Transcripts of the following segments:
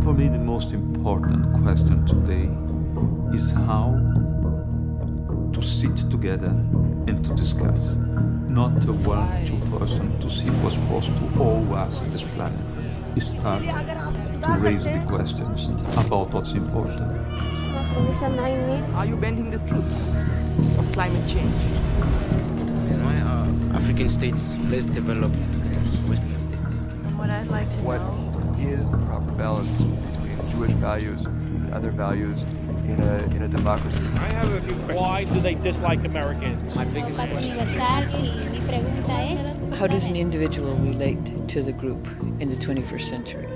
For me, the most important question today is how to sit together and to discuss. Not a one-two person to see what's supposed to all us on this planet. Start to raise the questions about what's important. Are you bending the truth of climate change? And why are African states less developed than Western states? And what I'd like to know is the proper balance between Jewish values and other values in a democracy. I have a few questions. Why do they dislike Americans? My biggest question. How does an individual relate to the group in the 21st century?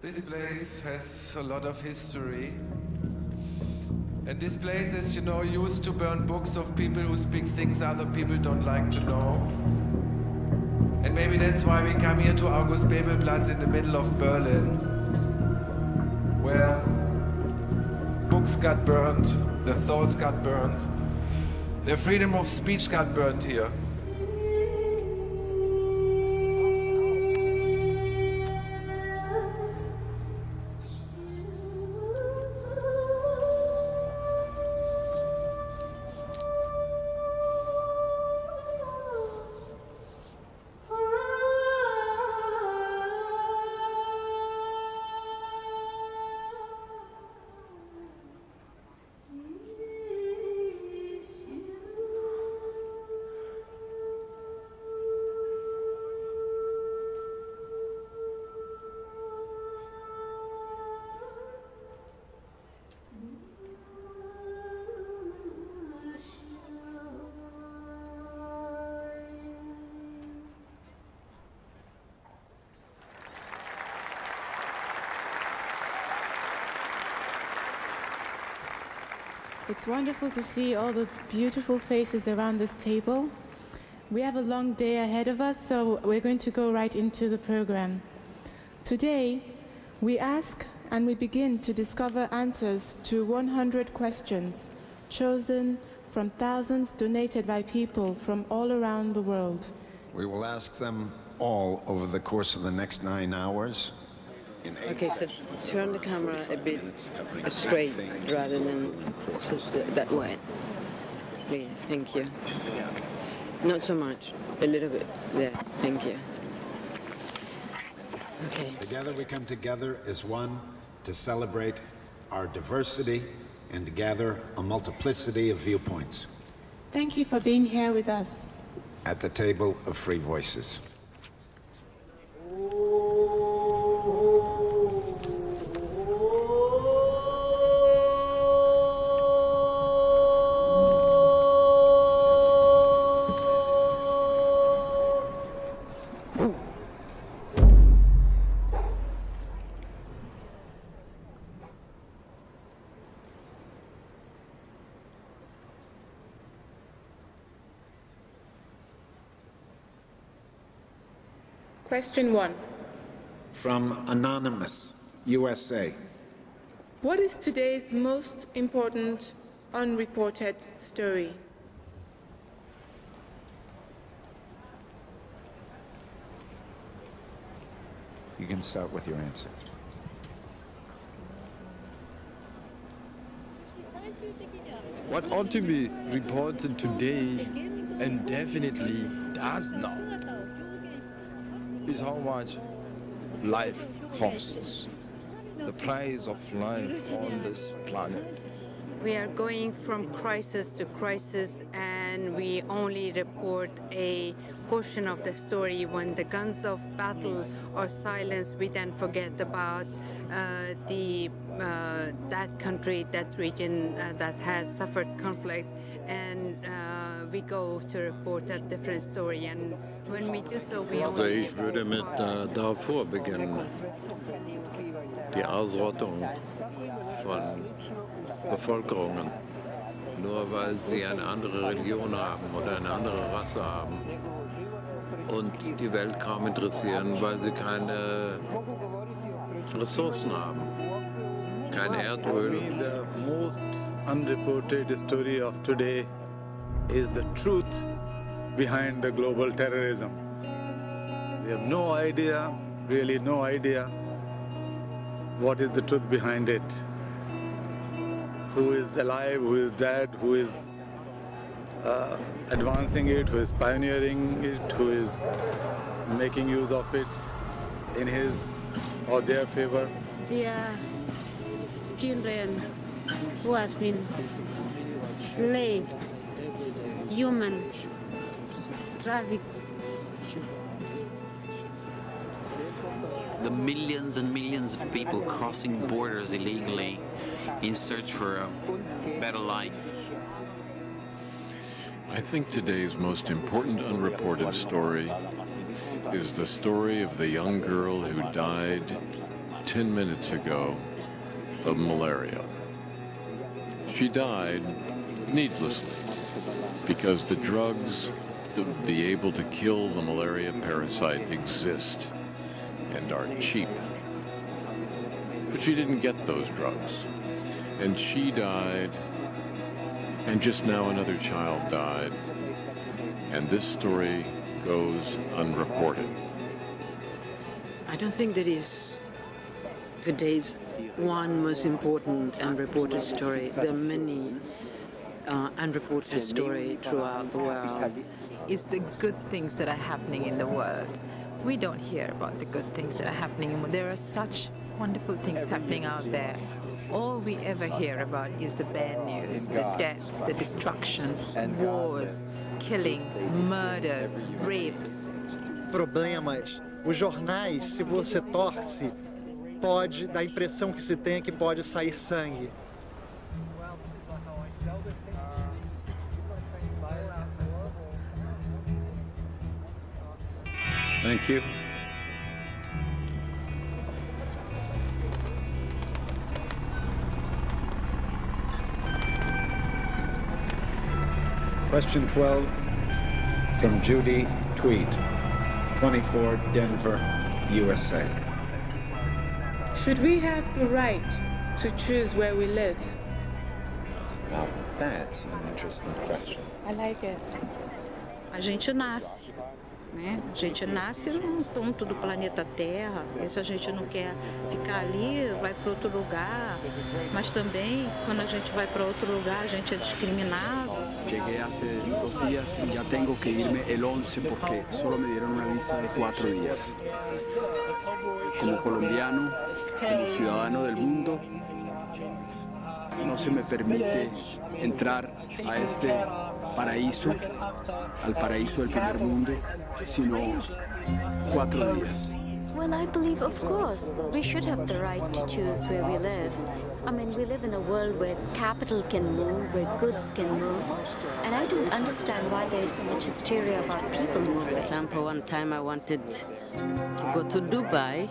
This place has a lot of history. And this place is, you know, used to burn books of people who speak things other people don't like to know. And maybe that's why we come here to August Bebelplatz in the middle of Berlin, where books got burned, their thoughts got burned, their freedom of speech got burned here. It's wonderful to see all the beautiful faces around this table. We have a long day ahead of us, so we're going to go right into the program. Today, we ask and we begin to discover answers to 100 questions chosen from thousands donated by people from all around the world. We will ask them all over the course of the next 9 hours. Okay, so turn the camera a bit straight rather than that way. Please, thank you. Not so much, a little bit there, thank you. Okay. Together we come together as one to celebrate our diversity and to gather a multiplicity of viewpoints. Thank you for being here with us. At the table of free voices. Question 1. From Anonymous, USA. What is today's most important unreported story? You can start with your answer. What ought to be reported today, and definitely does not, is how much life costs, the price of life on this planet. We are going from crisis to crisis, and we only report a portion of the story. When the guns of battle are silenced, we then forget about that country, that region that has suffered conflict, and we go to report a different story. And when we do so, we Also only ich würde mit Darfur beginnen. Die Ausrottung von Bevölkerungen, nur weil sie eine andere Religion haben oder eine andere Rasse haben und die Welt kaum interessieren, weil sie keine Ressourcen haben, kein Erdöl. The most unreported story of today is the truth behind the global terrorism. We have no idea, really no idea, what is the truth behind it. Who is alive, who is dead, who is advancing it, who is pioneering it, who is making use of it in his or their favor. There are children who has been enslaved, human trafficked. The millions and millions of people crossing borders illegally in search for a better life. I think today's most important unreported story is the story of the young girl who died 10 minutes ago of malaria. She died needlessly because the drugs to be able to kill the malaria parasite exist and are cheap. But she didn't get those drugs. And she died, and just now another child died. And this story goes unreported. I don't think that is today's one most important unreported story. There are many unreported stories throughout the world. Is the good things that are happening in the world. We don't hear about the good things that are happening. There are such wonderful things happening out there. All we ever hear about is the bad news, the death, the destruction, wars, killing, murders, rapes. Problemas. Os jornais, se você torce, pode dar a impressão que se tem que pode sair sangue. Thank you. Question 12 from Judy Tweet, 24 Denver, USA. Should we have the right to choose where we live? Now that's an interesting question. I like it. A gente nasce, né? A gente nasce num ponto do planeta Terra. E se a gente não quer ficar ali, vai para outro lugar. Mas também, quando a gente vai para outro lugar, a gente é discriminado. Llegué hace 2 días y ya tengo que irme el 11 porque solo me dieron una visa de 4 días. Como colombiano, como ciudadano del mundo, no se me permite entrar a este paraíso, al paraíso del primer mundo, sino 4 días. Well, I believe, of course, we should have the right to choose where we live. I mean, we live in a world where capital can move, where goods can move, and I don't understand why there is so much hysteria about people moving. For example, one time I wanted to go to Dubai,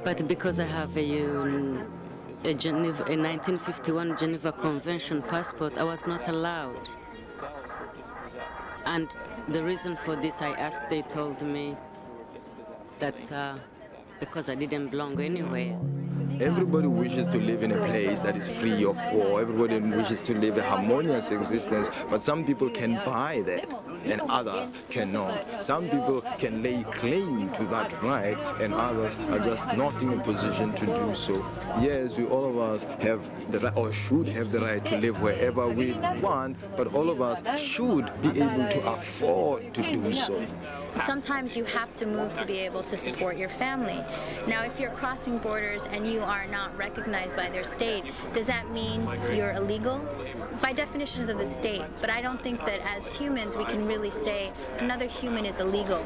but because I have a 1951 Geneva Convention passport, I was not allowed. And the reason for this, I asked, they told me that because I didn't belong anywhere. Everybody wishes to live in a place that is free of war. Everybody wishes to live a harmonious existence, but some people can buy that. and others cannot. Some people can lay claim to that right and others are just not in a position to do so. Yes, we all of us have the right, or should have the right to live wherever we want, but all of us should be able to afford to do so. Sometimes you have to move to be able to support your family. Now, if you're crossing borders and you are not recognized by their state, does that mean you're illegal? By definitions of the state, but I don't think that as humans we can really say another human is illegal.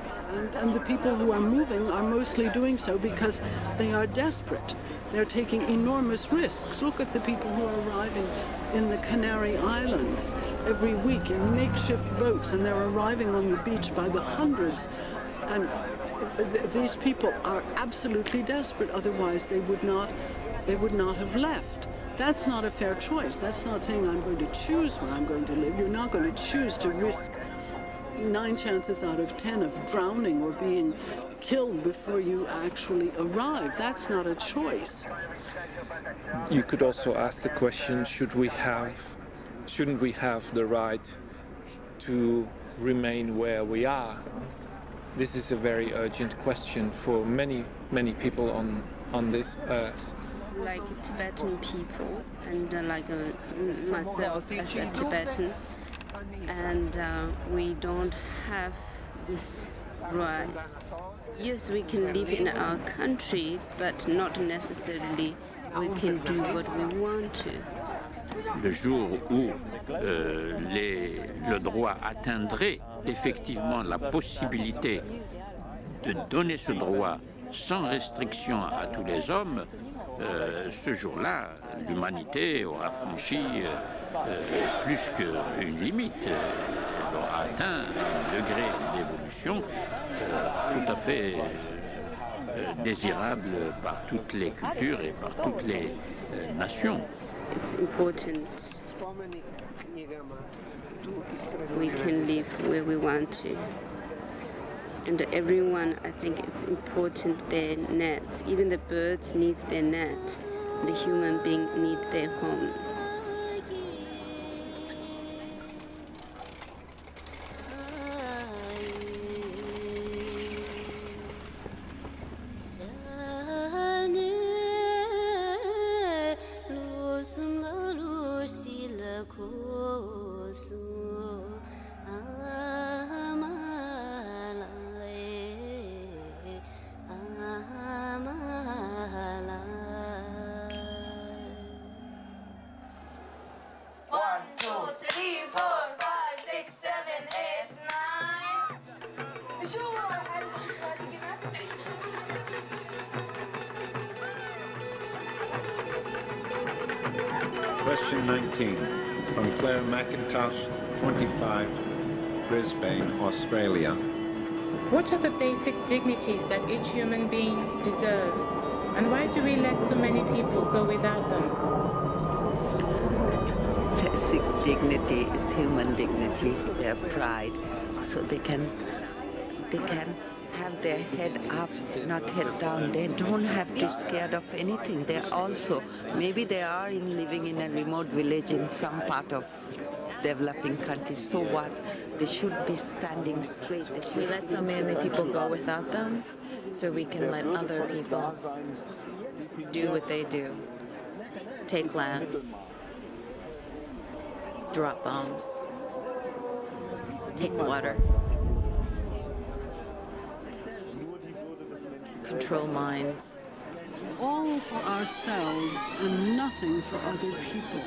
And the people who are moving are mostly doing so because they are desperate. They're taking enormous risks. Look at the people who are arriving in the Canary Islands every week in makeshift boats, and they're arriving on the beach by the hundreds. And these people are absolutely desperate, otherwise they would not have left. That's not a fair choice. That's not saying I'm going to choose where I'm going to live. You're not going to choose to risk 9 chances out of 10 of drowning or being killed before you actually arrive. That's not a choice. You could also ask the question, shouldn't we have the right to remain where we are? This is a very urgent question for many, many people on this earth. Like Tibetan people, and like myself as a Tibetan, and we don't have this right. Yes, we can live in our country, but not necessarily we can do what we want to. Le jour où le droit atteindrait effectivement la possibilité de donner ce droit sans restriction à tous les hommes, ce jour-là, l'humanité aura franchi plus qu'une limite, elle aura atteint un degré d'évolution tout à fait désirable par toutes les cultures et par toutes les nations. It's important we can live where we want to. And everyone, I think it's important their nets. Even the birds need their net. The human beings need their homes. Question 19, from Claire McIntosh, 25, Brisbane, Australia. What are the basic dignities that each human being deserves, and why do we let so many people go without them? Basic dignity is human dignity, their pride, so they can have their head up, not head down. They don't have to be scared of anything. They're also, maybe they are living in a remote village in some part of developing countries. So what? They should be standing straight. We let so many people go without them, so we can let other people do what they do. Take lands, drop bombs, take water, control minds. All for ourselves and nothing for other people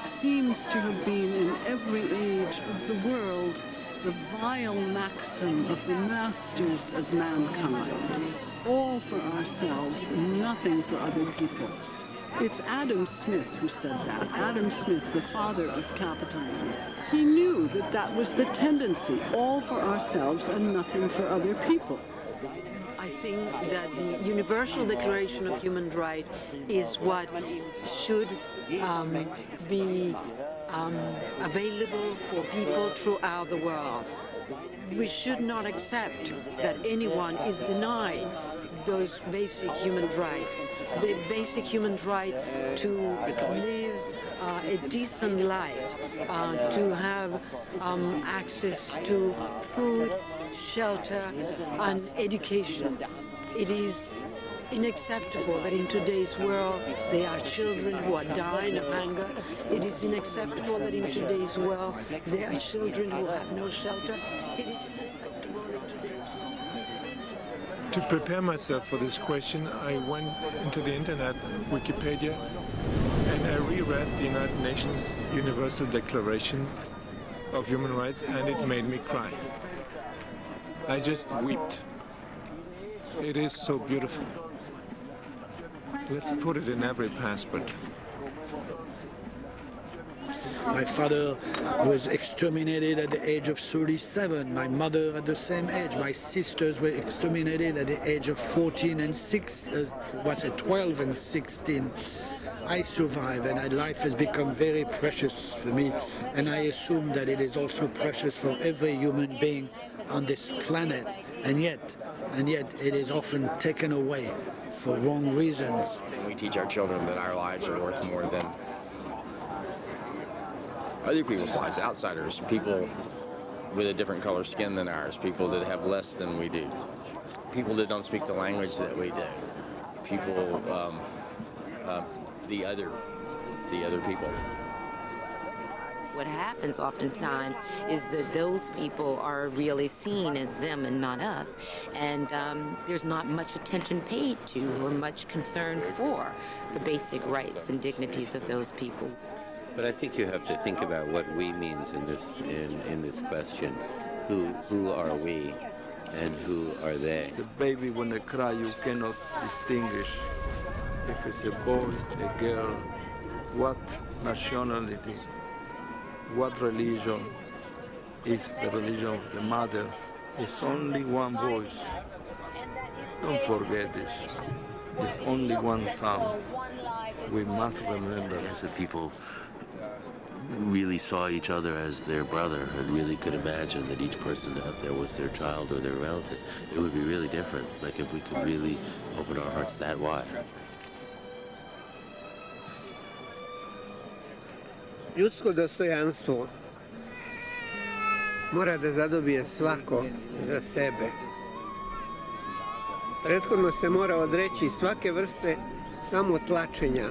seems to have been in every age of the world the vile maxim of the masters of mankind. All for ourselves, nothing for other people. It's Adam Smith who said that. Adam Smith, the father of capitalism. He knew that that was the tendency, all for ourselves and nothing for other people. I think that the Universal Declaration of Human Rights is what should be available for people throughout the world. We should not accept that anyone is denied those basic human rights. The basic human right to live a decent life, to have access to food, shelter, and education. It is unacceptable that in today's world there are children who are dying of hunger. It is unacceptable that in today's world there are children who have no shelter. It is unacceptable in today's world. To prepare myself for this question, I went into the internet, Wikipedia, and I reread the United Nations Universal Declaration of Human Rights, and it made me cry. I just wept. It is so beautiful. Let's put it in every passport. My father was exterminated at the age of 37. My mother at the same age. My sisters were exterminated at the age of 14 and 12 and 16. I survived, and life has become very precious for me, and I assume that it is also precious for every human being on this planet, and yet it is often taken away for wrong reasons. We teach our children that our lives are worth more than other people's lives, outsiders, people with a different color skin than ours, people that have less than we do, people that don't speak the language that we do, people, the other people. What happens oftentimes is that those people are really seen as them and not us, and there's not much attention paid to or much concern for the basic rights and dignities of those people. But I think you have to think about what we means in this question. Who are we and who are they? The baby, when they cry, you cannot distinguish if it's a boy, a girl, what nationality, what religion is the religion of the mother. It's only one voice. Don't forget this. It's only one sound. We must remember. So people really saw each other as their brother and really could imagine that each person out there was their child or their relative. It would be really different, like if we could really open our hearts that wide. Ljudsko dostojanstvo mora da zadobije svako za sebe. Prethodno se mora odreći svake vrste samotlačenja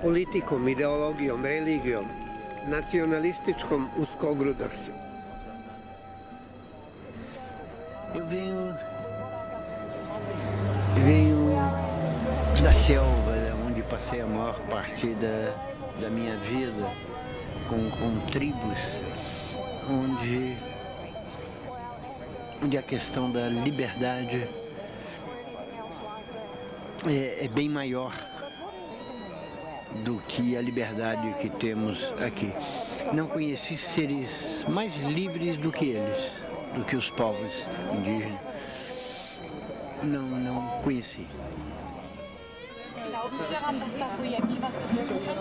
politikom, ideologijom, religijom, nacionalističkom uskogrudošću. Eu venho da selva, onde passei a maior parte da minha vida, com tribos, onde a questão da liberdade é bem maior do que a liberdade que temos aqui. Não conheci seres mais livres do que eles, do que os povos indígenas. Não conheci. Glauben Sie daran, dass das Projekt hier was bewirken kann?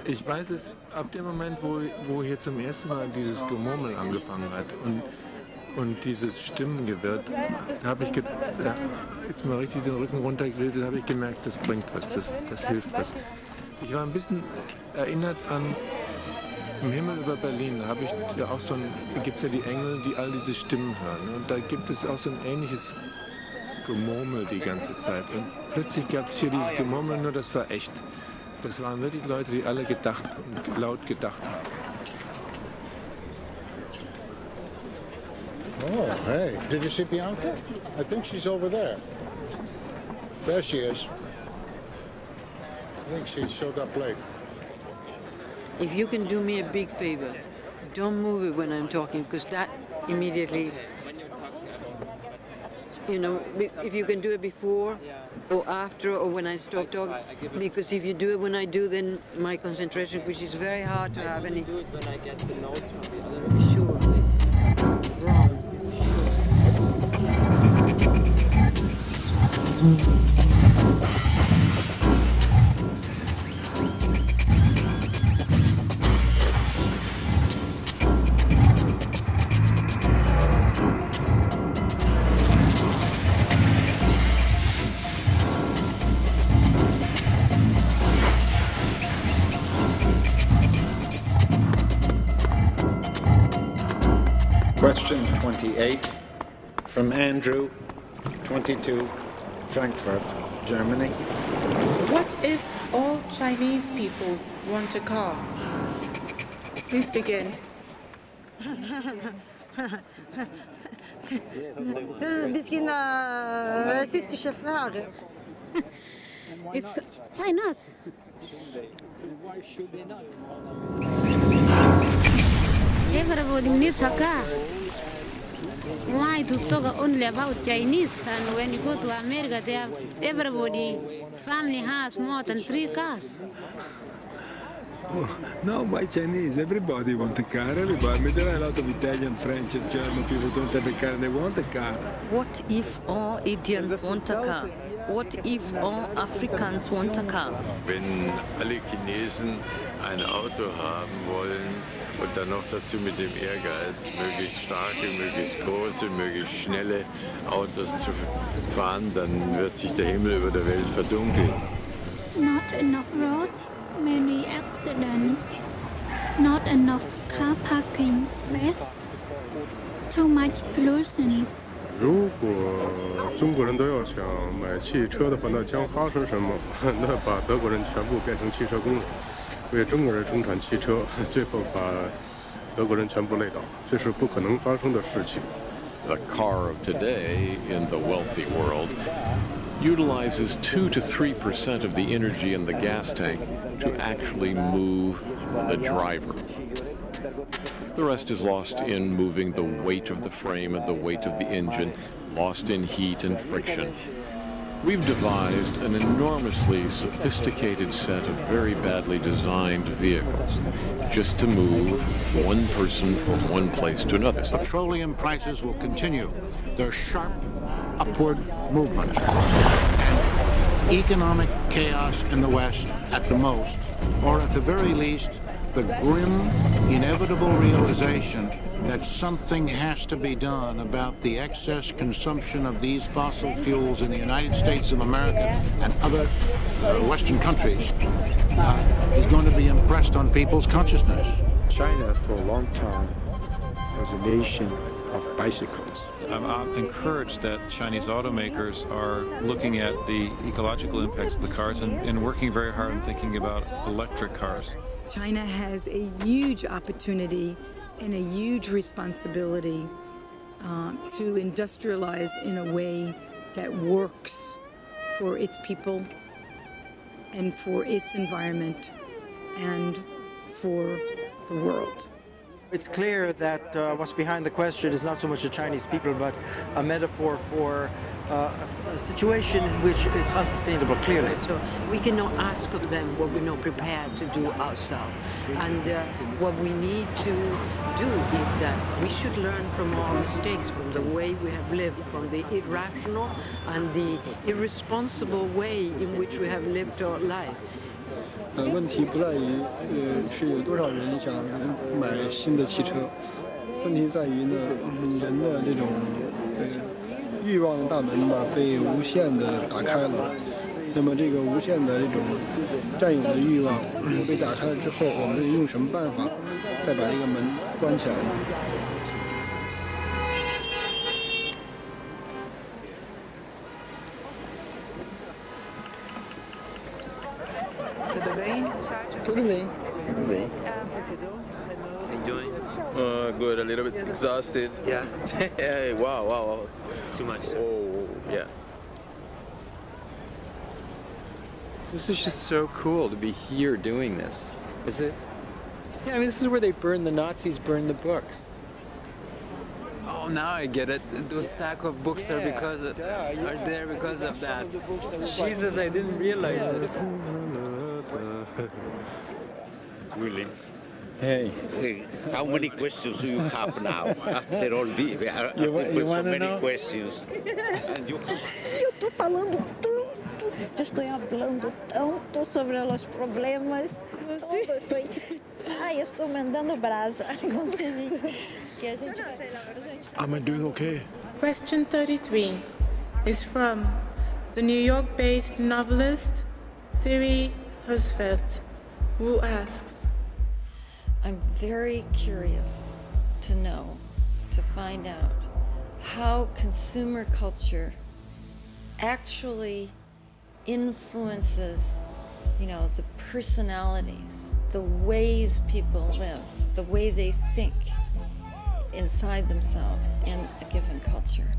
Ich weiß es ab dem Moment, wo hier zum ersten Mal dieses Gemurmel angefangen hat und dieses Stimmengewirr, da ist mir richtig den Rücken runtergeredet, habe ich gemerkt, das bringt was, das hilft was. Ich war ein bisschen erinnert an Im Himmel über Berlin, da gibt es ja die Engel, die all diese Stimmen hören. Und da gibt es auch so ein ähnliches Gemurmel die ganze Zeit. Und plötzlich gab es hier dieses Gemurmel, nur das war echt. Das waren wirklich Leute, die alle gedacht und laut gedacht haben. Oh, hey, did you see Bianca? I think she's over there. There she is. I think she showed up late. If you can do me a big favor, don't move it when I'm talking, because that immediately, if you can do it before or after or when I stop talking, because if you do it when I do, then my concentration, which is very hard to have any... Do it when I get the notes from the other... Sure. Wrong. Question 28 from Andrew, 22, Frankfurt, Germany. What if all Chinese people want a car? Please begin. It's why not? Why should they not? Everybody needs a car. Why to talk only about Chinese? And when you go to America, they have everybody family has more than 3 cars. No, why Chinese? Everybody wants a car. Everybody. I mean, there are a lot of Italian, French, and German people don't have a car and they want a car. What if all Indians want a car? What if all Africans want a car? Wenn alle Chinesen ein Auto haben wollen und dann noch dazu mit dem Ehrgeiz, möglichst starke, möglichst große, möglichst schnelle Autos zu fahren, dann wird sich der Himmel über der Welt verdunkeln. Not enough roads, many accidents, not enough car parking space, too much pollution. 如果中国人都要想买汽车的话，那将发生什么？那把德国人全部变成汽车工人，为中国人生产汽车，最后把德国人全部累倒，这是不可能发生的事情。The car of today in the wealthy world utilizes 2 to 3% of the energy in the gas tank to actually move the driver. The rest is lost in moving the weight of the frame and the weight of the engine, lost in heat and friction. We've devised an enormously sophisticated set of very badly designed vehicles just to move one person from one place to another. Petroleum prices will continue their sharp upward movement. And economic chaos in the West at the most, or at the very least, the grim, inevitable realization that something has to be done about the excess consumption of these fossil fuels in the United States of America and other Western countries is going to be impressed on people's consciousness. China, for a long time, was a nation of bicycles. I'm encouraged that Chinese automakers are looking at the ecological impacts of the cars and working very hard on thinking about electric cars. China has a huge opportunity and a huge responsibility to industrialize in a way that works for its people and for its environment and for the world. It's clear that what's behind the question is not so much the Chinese people, but a metaphor for a situation in which it's unsustainable, clearly. So we cannot ask of them what we're not prepared to do ourselves. And what we need to do is that we should learn from our mistakes, from the way we have lived, from the irrational and the irresponsible way in which we have lived our life. 问题不在于是有多少人想买新的汽车，问题在于呢人的这种欲望的大门吧被无限的打开了。那么这个无限的这种占有的欲望被打开了之后，我们用什么办法再把这个门关起来呢？ Tudo bem. Enjoying? Good. A little bit exhausted. Yeah. Hey, wow. It's too much. Oh, yeah. This is just so cool to be here doing this. Is it? Yeah, I mean, this is where the Nazis burned the books. Oh, now I get it. Those stack of books are there because of that. Jesus, I didn't realize it. Willie. Hey, how many questions do you have now? After all the, after so many questions. Eu estou falando tanto, estou falando tanto sobre os problemas. Estou mandando brasa. Am I doing okay? Question 33 is from the New York-based novelist Siri Husfeldt, who asks, I'm very curious to know to find out how consumer culture actually influences, you know, the personalities, the ways people live, the way they think inside themselves in a given culture.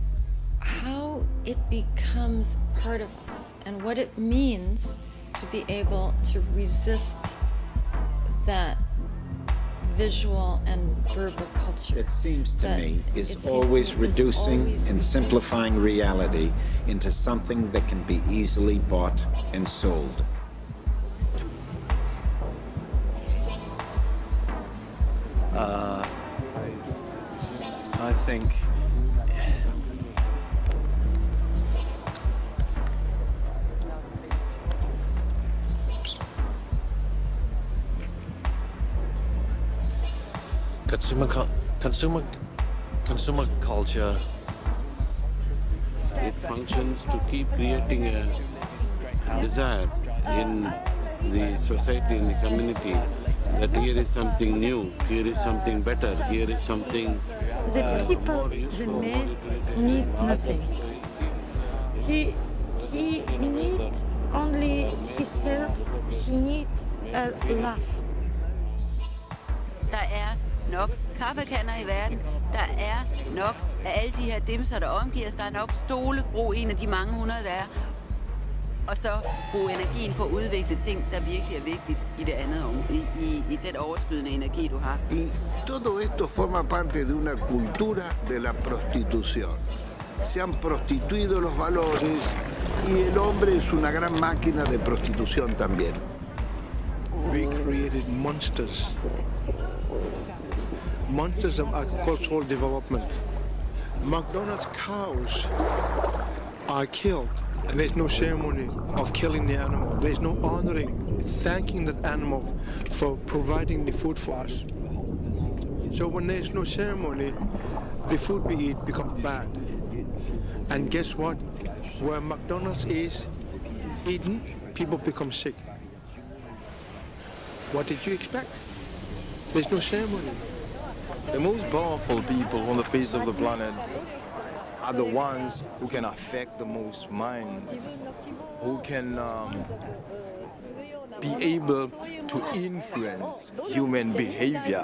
How it becomes part of us and what it means to be able to resist that visual and verbal culture. It seems to me is always reducing and simplifying reality into something that can be easily bought and sold. I think consumer culture, it functions to keep creating a desire in the society, in the community, that here is something new, here is something better, here is something the people, the man, need nothing. He need only himself. He need a love. Der nok kaffekanner i verden. Der nok af alle de her dimser, der omgiver os. Der nok stole. Brug en af de mange hundrede, der Og så bruge energien på at udvikle ting, der virkelig vigtigt i det andet, i den overskydende energi, du har. Y todo esto forma parte de una cultura de la prostitución. Se han prostituido los valores y el hombre es una gran máquina de prostitución también. We created monsters of agricultural development. McDonald's cows are killed, and there's no ceremony of killing the animal. There's no honoring, thanking that animal for providing the food for us. So when there's no ceremony, the food we eat becomes bad. And guess what? Where McDonald's is eaten, people become sick. What did you expect? There's no ceremony. The most powerful people on the face of the planet are the ones who can affect the most minds, who can be able to influence human behavior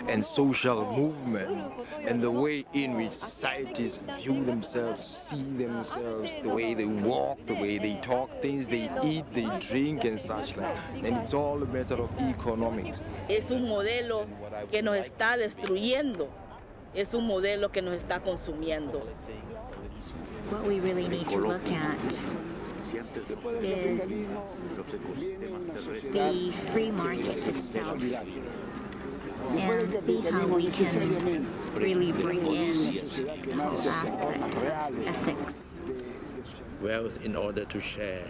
and social movement and the way in which societies view themselves, see themselves, the way they walk, the way they talk, things they eat, they drink and such like. And it's all a matter of economics. Es un modelo que nos está destruyendo. Es un modelo que nos está consumiendo. What we really need to look at is the free market itself and see how we can really bring in the whole aspect of ethics. Wealth in order to share,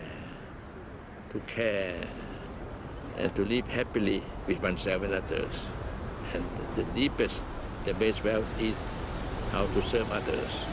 to care, and to live happily with oneself and others. And the deepest, the best wealth is how to serve others.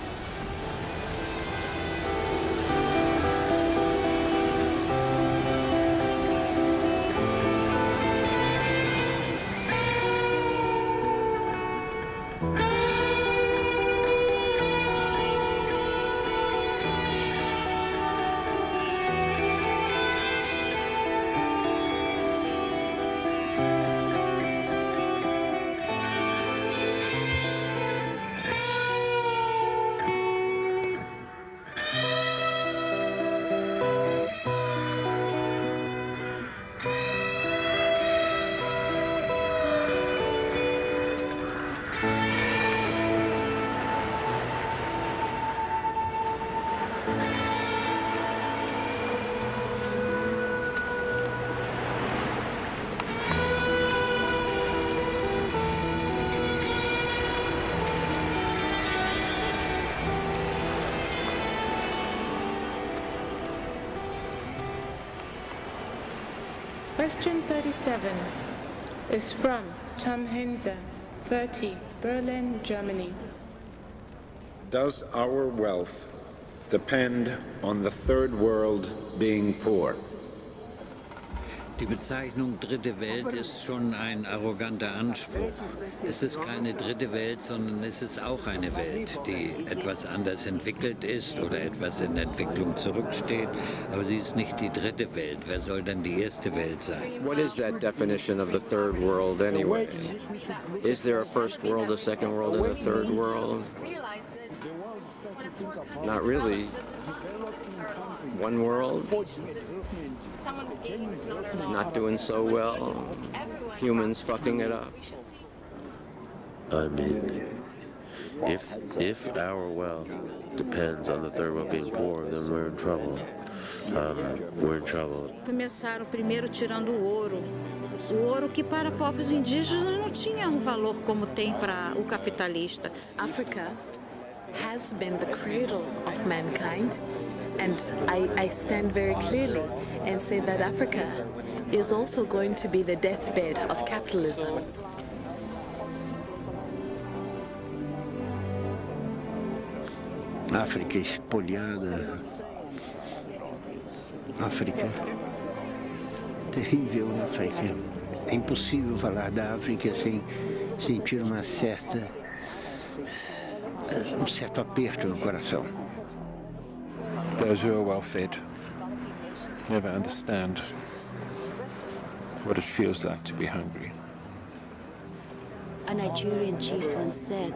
Question 37 is from Tom Henze, 30, Berlin, Germany. Does our wealth depend on the third world being poor? Die Bezeichnung Dritte Welt ist schon ein arroganter Anspruch. Es ist keine dritte Welt, sondern es ist auch eine Welt, die etwas anders entwickelt ist oder etwas in Entwicklung zurücksteht. Aber sie ist nicht die dritte Welt. Wer soll denn die erste Welt sein? What is that definition of the third world anyway? Is there a first world, a second world, and a third world? Not really. One world, not doing so well, humans fucking it up. I mean, if our wealth depends on the third world being poor, then we're in trouble. We're in trouble. Começaram primeiro tirando o ouro. O ouro que para povos indígenas não tinha valor como tem para o capitalista. Africa has been the cradle of mankind. And I stand very clearly and say that Africa is also going to be the deathbed of capitalism. África espolhada. África. Terrível África. É impossível falar da África sem sentir um certo aperto no coração. Those who are well fed never understand what it feels like to be hungry. A Nigerian chief once said,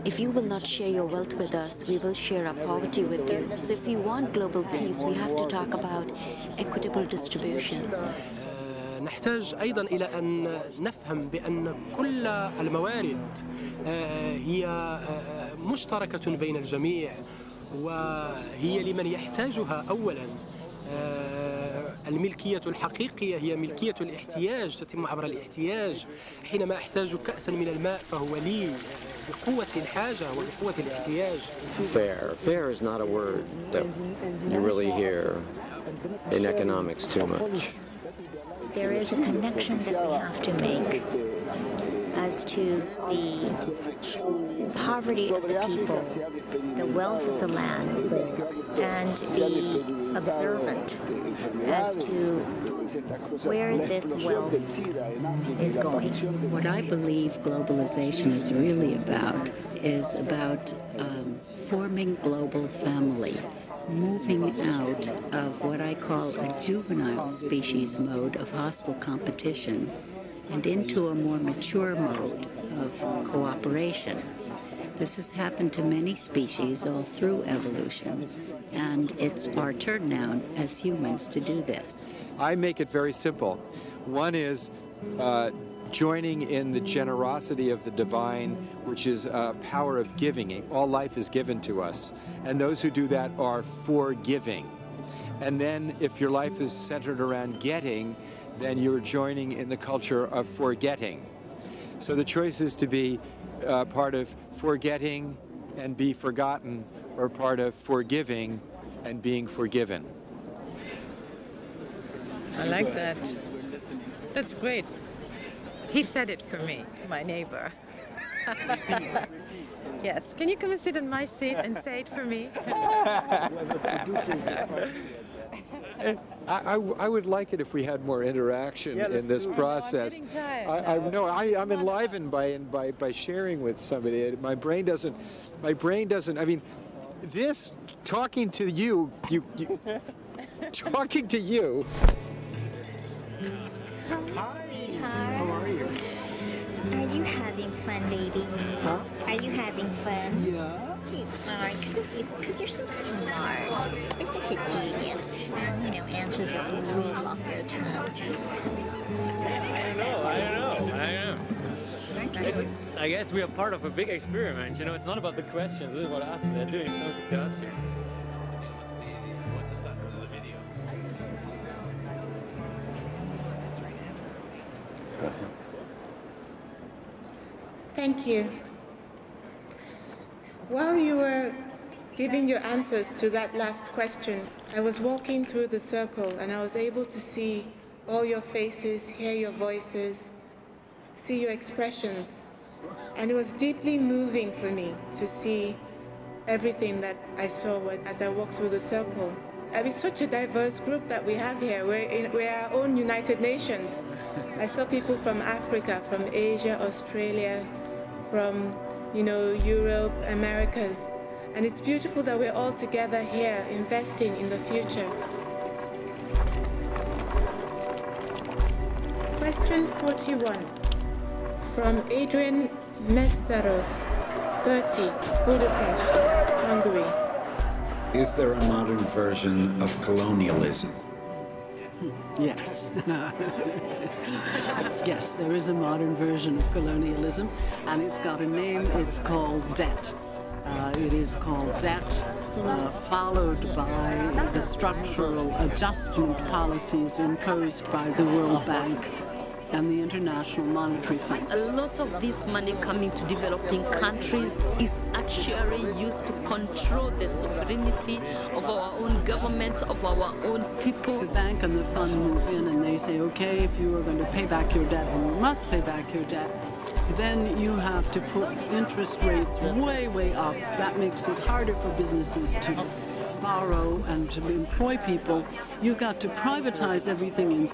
if you will not share your wealth with us, we will share our poverty with you. So if we want global peace, we have to talk about equitable distribution. نحتاج أيضا إلى أن نفهم بأن كل الموارد هي مشتركة بين الجميع وهي لمن يحتاجها أولا. الملكية الحقيقية هي ملكية الاحتياج، تتم عبر الاحتياج. حينما أحتاج كأسا من الماء فهو لي بقوة الحاجة وبقوة الاحتياج. Fair. Fair is not a word that you really hear in economics too much. There is a connection that we have to make as to the poverty of the people, the wealth of the land, and be observant as to where this wealth is going. What I believe globalization is really about is about forming global family, moving out of what I call a juvenile species mode of hostile competition and into a more mature mode of cooperation. This has happened to many species all through evolution, and it's our turn now as humans to do this. I make it very simple. One is joining in the generosity of the divine, which is a power of giving. All life is given to us, and those who do that are forgiving. And then if your life is centered around getting, then you're joining in the culture of forgetting. So the choice is to be part of forgetting and be forgotten, or part of forgiving and being forgiven. I like that. That's great. He said it for me, my neighbor. Yes. Can you come and sit on my seat and say it for me? I would like it if we had more interaction in this process. I'm enlivened by sharing with somebody. My brain doesn't. I mean, this talking to you, talking to you. Hi. How are you? Are you having fun, baby? Huh? Are you having fun? Yeah. Alright, because you're so smart. You're such a genius. And, you know, answers just roll off your tongue. I know. I guess we are part of a big experiment. You know, it's not about the questions. This is what us. They're doing something to us here. Thank you. While you were giving your answers to that last question, I was walking through the circle and I was able to see all your faces, hear your voices, see your expressions. And it was deeply moving for me to see everything that I saw as I walked through the circle. It's such a diverse group that we have here. We're our own United Nations. I saw people from Africa, from Asia, Australia, from, you know, Europe, Americas. And it's beautiful that we're all together here investing in the future. Question 41 from Adrian Messeros, 30, Budapest, Hungary. Is there a modern version of colonialism? Yes. Yes, there is a modern version of colonialism, and it's got a name. It's called debt. It is called debt, followed by the structural adjustment policies imposed by the World Bank and the International Monetary Fund. A lot of this money coming to developing countries is actually used to control the sovereignty of our own government, of our own people. The bank and the fund move in and they say, okay, if you are going to pay back your debt, and you must pay back your debt, then you have to put interest rates way, way up. That makes it harder for businesses to borrow and to employ people. You got to privatize everything in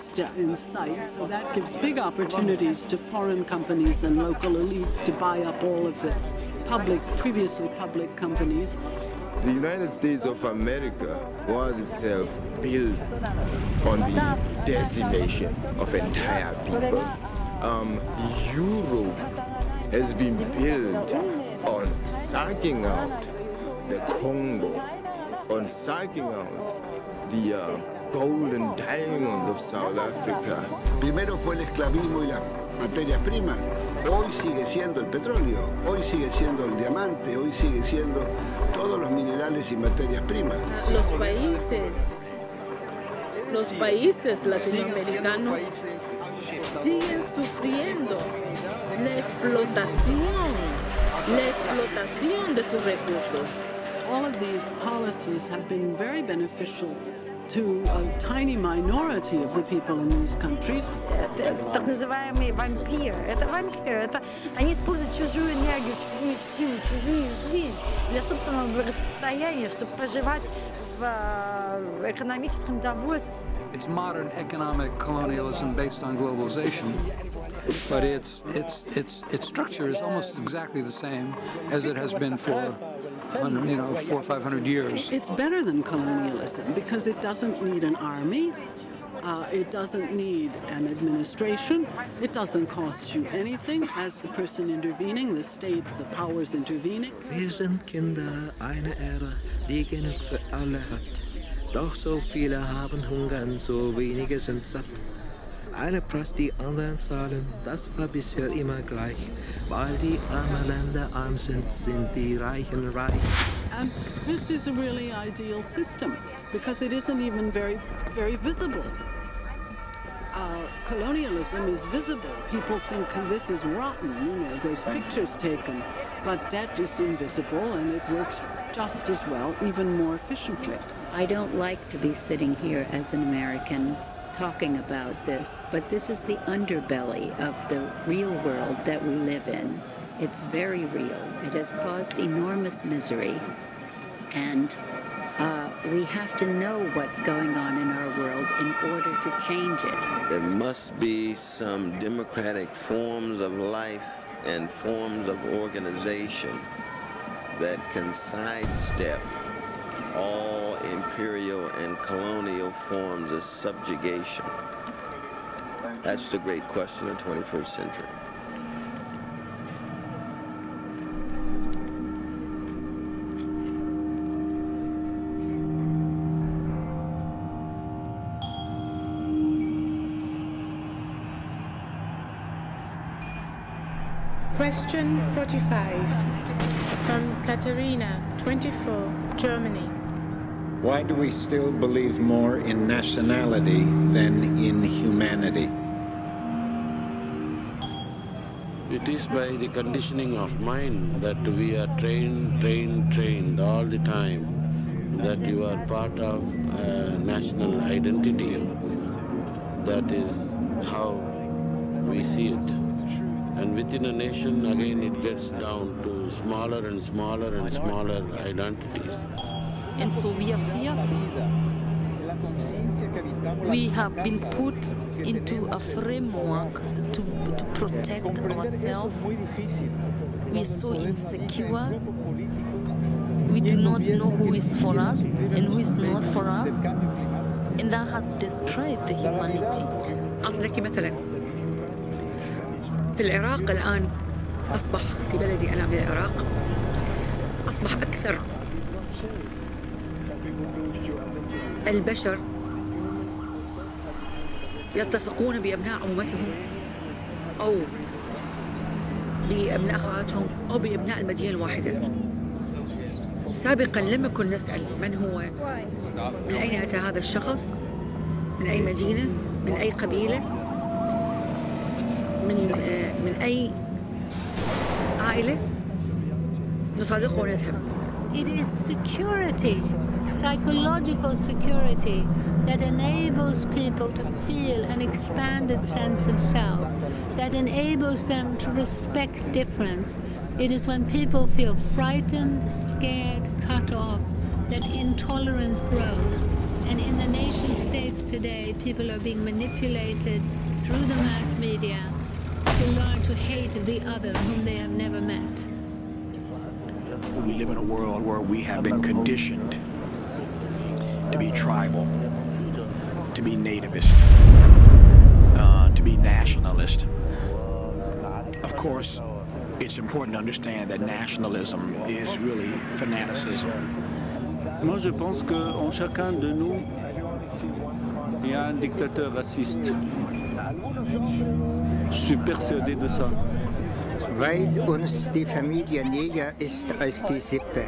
sight, so that gives big opportunities to foreign companies and local elites to buy up all of the previously public companies. The United States of America was itself built on the decimation of entire people. Europe has been built on sucking out the Congo, on sucking out the golden diamond of South Africa. Primero fue el esclavismo y las materias primas. Hoy sigue siendo el petróleo, hoy sigue siendo el diamante, hoy sigue siendo todos los minerales y materias primas. Los países latinoamericanos siguen sufriendo la explotación de sus recursos. All of these policies have been very beneficial to a tiny minority of the people in these countries. Так называемые вампиры. Это вампиры. Они используют чужую энергию, чужую силу, чужую жизнь для собственного благосостояния, чтобы проживать в экономическом довольстве. It's modern economic colonialism based on globalization, but its structure is almost exactly the same as it has been for 400 or 500 years. It's better than colonialism because it doesn't need an army, it doesn't need an administration, it doesn't cost you anything as the person intervening, the state, the powers intervening. Wir sind Kinder einer Ära, die genug für alle hat. Doch so viele haben Hunger und so wenige sind satt. Eine presst die anderen zahlen, das war bisher immer gleich. Weil die armen Länder arm sind, sind die Reichen reich. And this is a really ideal system because it isn't even very, very visible. Colonialism is visible. People think this is rotten, you know, there's pictures taken. But debt is invisible and it works just as well, even more efficiently. I don't like to be sitting here as an American talking about this, but this is the underbelly of the real world that we live in. It's very real. It has caused enormous misery, and we have to know what's going on in our world in order to change it. There must be some democratic forms of life and forms of organization that can sidestep all imperial and colonial forms of subjugation. That's the great question of the 21st century. Question 45 from Katerina, 24, Germany. Why do we still believe more in nationality than in humanity? It is by the conditioning of mind that we are trained all the time, that you are part of a national identity. That is how we see it. And within a nation, again, it gets down to smaller and smaller and smaller identities. And so we are fearful. We have been put into a framework to protect ourselves. We're so insecure. We do not know who is for us and who is not for us. And that has destroyed the humanity. أعطيك مثلا في العراق الآن أصبح في بلدي أنا من العراق أصبح أكثر البشر يلتصقون بأبناء عمومتهم أو بأبناء أخواتهم أو بأبناء المدينة الواحدة. سابقا لم يكن نسأل من هو، من أين أتى هذا الشخص، من أي مدينة، من أي قبيلة، من أي عائلة، نصادقه ونذهب. It is security, psychological security, that enables people to feel an expanded sense of self, that enables them to respect difference. It is when people feel frightened, scared, cut off, that intolerance grows. And in the nation states today, people are being manipulated through the mass media to learn to hate the other whom they have never met. We live in a world where we have been conditioned to be tribal, to be nativist, to be nationalist. Of course, it's important to understand that nationalism is really fanaticism. Moi, je pense qu'en chacun de nous, il y a un dictateur raciste. Je suis persuadé de ça. Weil uns die Familie näher ist als die Sippe.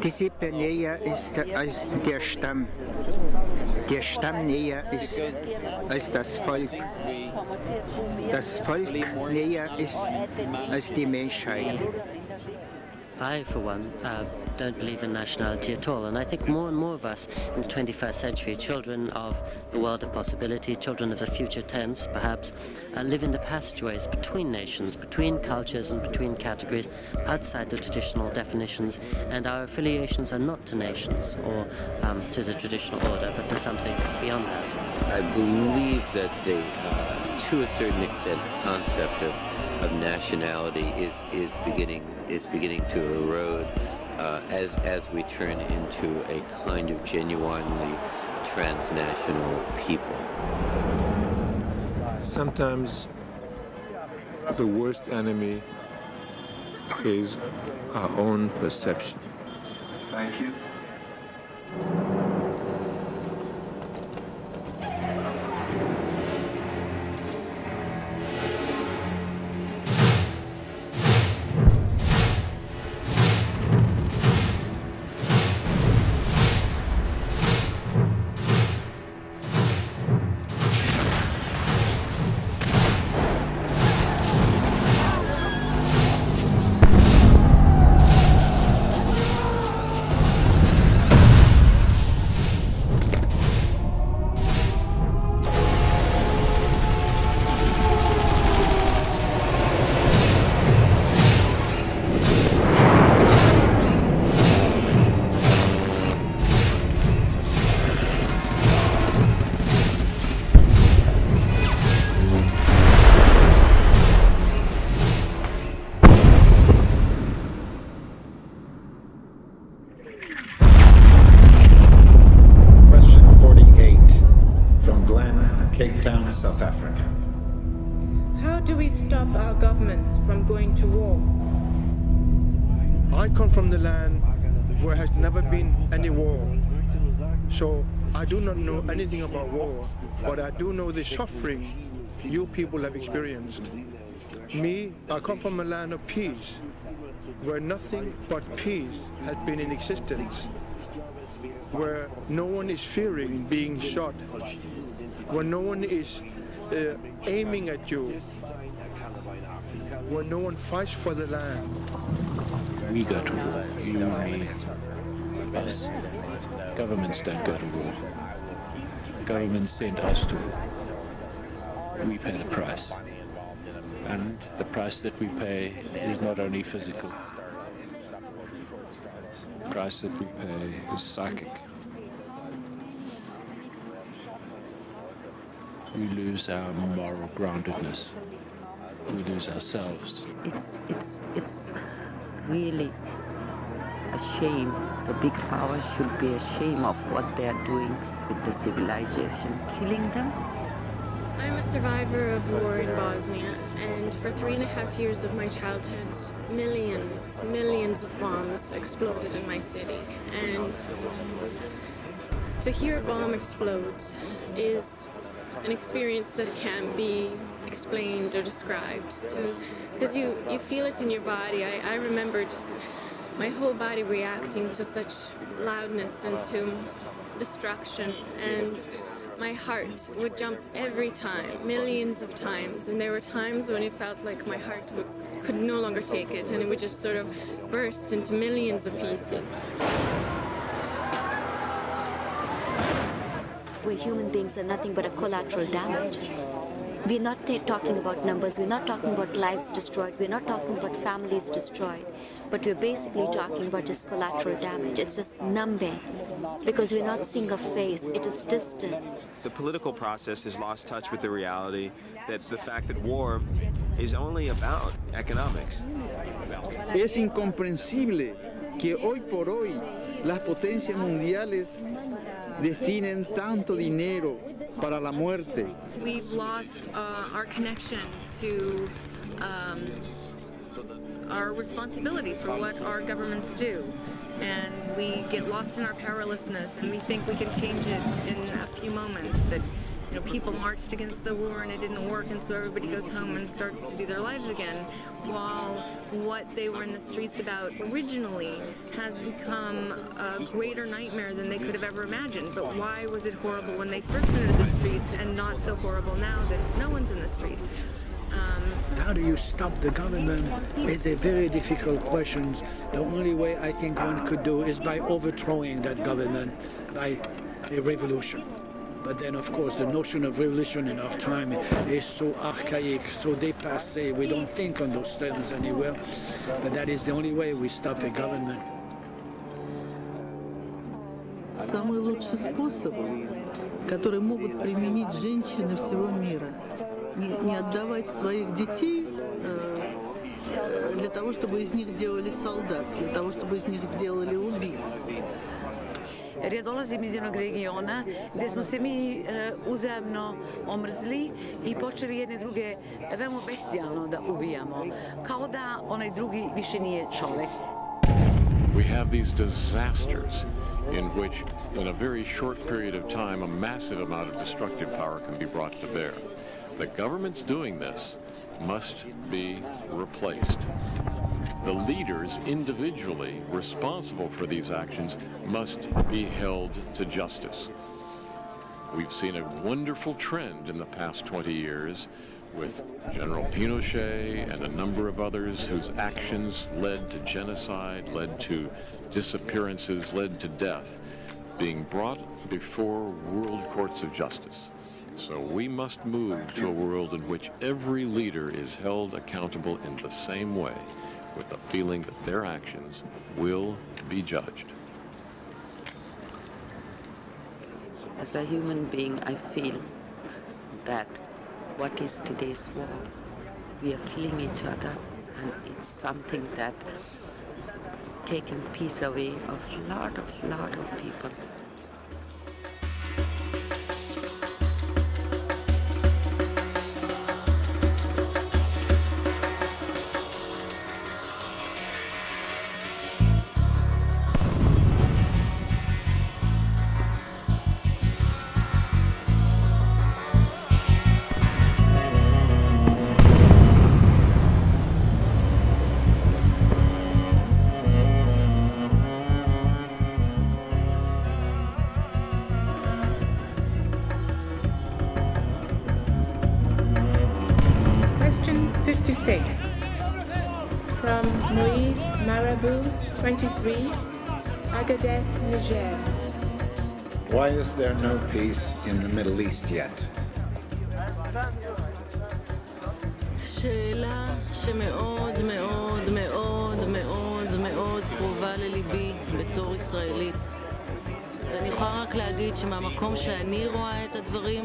Die Sippe näher ist als der Stamm. Der Stamm näher ist als das Volk. Das Volk näher ist als die Menschheit. I, for one, don't believe in nationality at all, and I think more and more of us in the 21st century, children of the world of possibility, children of the future tense, perhaps, live in the passageways between nations, between cultures and between categories, outside the traditional definitions, and our affiliations are not to nations or to the traditional order, but to something beyond that. I believe that to a certain extent, the concept of nationality is beginning to erode as we turn into a kind of genuinely transnational people. Sometimes the worst enemy is our own perception. Thank you. Cape Town, South Africa. How do we stop our governments from going to war? I come from the land where has never been any war. So I do not know anything about war, but I do know the suffering you people have experienced. Me, I come from a land of peace, where nothing but peace has been in existence, where no one is fearing being shot, where no one is aiming at you, where no one fights for the land. We go to war, you, me, us. Governments don't go to war. Governments send us to war. We pay the price. And the price that we pay is not only physical. The price that we pay is psychic. we lose our moral groundedness. We lose ourselves. It's really a shame. The big powers should be ashamed of what they are doing with the civilization, killing them. I'm a survivor of war in Bosnia, and for 3.5 years of my childhood, millions of bombs exploded in my city. And to hear a bomb explode is an experience that can't be explained or described, because you feel it in your body. I remember just my whole body reacting to such loudness and to destruction, and my heart would jump every time, millions of times, and there were times when it felt like my heart could no longer take it, and it would just sort of burst into millions of pieces. We human beings are nothing but a collateral damage. We're not talking about numbers, we're not talking about lives destroyed, we're not talking about families destroyed, but we're basically talking about just collateral damage. It's just numbing, because we're not seeing a face, it is distant. The political process has lost touch with the reality that the fact that war is only about economics. Es incomprensible que hoy por hoy las potencias mundiales destinen tanto dinero para la muerte. We've lost our connection to our responsibility for what our governments do. And we get lost in our powerlessness, and we think we can change it in a few moments. That, you know, people marched against the war and it didn't work, and so everybody goes home and starts to do their lives again, while what they were in the streets about originally has become a greater nightmare than they could have ever imagined. But why was it horrible when they first entered the streets and not so horrible now that no one's in the streets? How do you stop the government is a very difficult question. The only way I think one could do is by overthrowing that government by a revolution. But then, of course, the notion of revolution in our time is so archaic, so dépassé. We don't think on those terms anywhere. But that is the only way we stop a government. Самый лучший способ, который могут применить женщины всего мира, не отдавать своих детей для того, чтобы из них делали солдат, для того, чтобы из них сделали убийц. Jer ja dolazim iz jednog regiona gdje smo se mi uzajamno omrzli i počeli jedne druge veoma bestijalno da ubijamo, kao da onaj drugi više nije čovjek. We have these disasters in which, in a very short period of time, a massive amount of destructive power can be brought to bear. The governments doing this must be replaced. The leaders individually responsible for these actions must be held to justice. We've seen a wonderful trend in the past 20 years with General Pinochet and a number of others whose actions led to genocide, led to disappearances, led to death, being brought before world courts of justice. So we must move to a world in which every leader is held accountable in the same way, with the feeling that their actions will be judged. As a human being, I feel that what is today's war? We are killing each other, and it's something that taking peace away of lot of people. From Moïse Marabout, 23, Agadez, Niger. Why is there no peace in the Middle East yet? שאלה שמאוד מאוד מאוד מאוד מאוד קרובה לליבי בתור ישראלית. ואני יכולה רק להגיד שמהמקום שאני רואה את הדברים,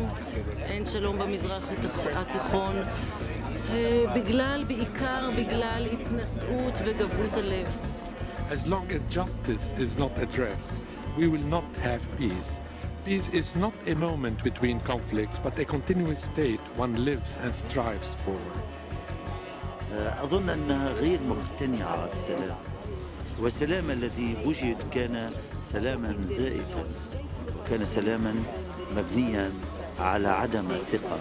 אין שלום במזרח התיכון, בעיקר בגלל התנשאות וגברות הלב. As long as justice is not addressed, we will not have peace. Peace is not a moment between conflicts, but a continuous state one lives and strives for. أظن أنها غير مقتنعة بالسلام، والسلام الذي وجد كان سلاما زائفا، وكان سلاما مبنيا على عدم الثقة.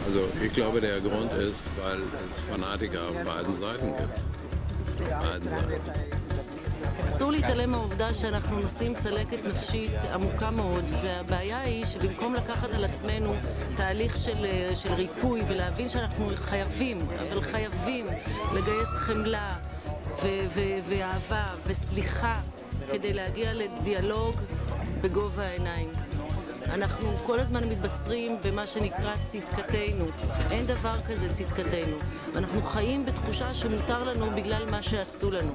Also ich glaube, der Grund ist, weil es Fanatiker auf beiden Seiten gibt. Beiden Seiten. אסור להתעלם מהעובדה שאנחנו נושאים צלקת נפשית עמוקה מאוד, והבעיה היא שבמקום לקחת על עצמנו תהליך של ריפוי ולהבין שאנחנו חייבים לגייס חמלה ואהבה וסליחה כדי להגיע לדיאלוג בגובה העיניים. אנחנו כל הזמן מתבצרים במה שנקרא צדקתנו. אין דבר כזה צדקתנו. ואנחנו חיים בתחושה שמותר לנו בגלל מה שעשו לנו.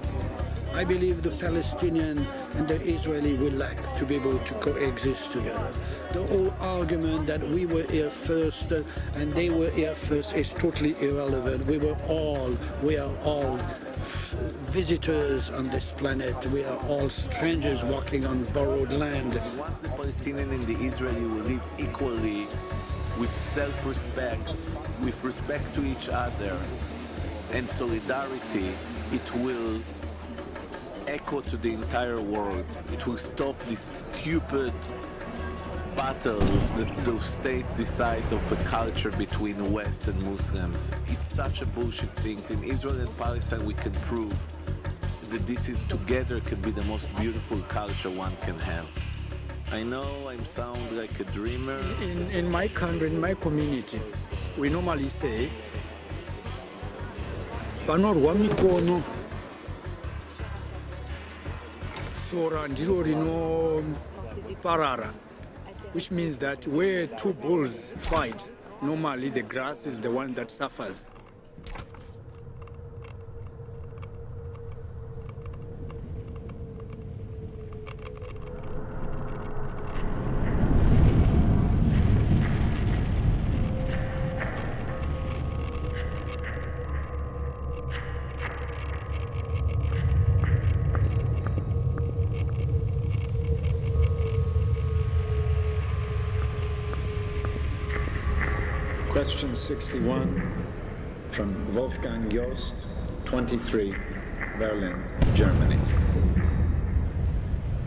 I believe the Palestinian and the Israeli will like to be able to coexist together. The whole argument that we were here first and they were here first is totally irrelevant. We are all visitors on this planet. We are all strangers walking on borrowed land. Once the Palestinian and the Israeli will live equally with self-respect, with respect to each other and solidarity, it will echo to the entire world. It will stop these stupid battles that those states decide of a culture between West and Muslims. It's such a bullshit thing. In Israel and Palestine we can prove that this is together can be the most beautiful culture one can have. I know I sound like a dreamer. In my country, in my community, we normally say panorwa mikono sora ndiro rino parara, which means that where two bulls fight, normally the grass is the one that suffers. Question 61 from Wolfgang Jost, 23, Berlin, Germany.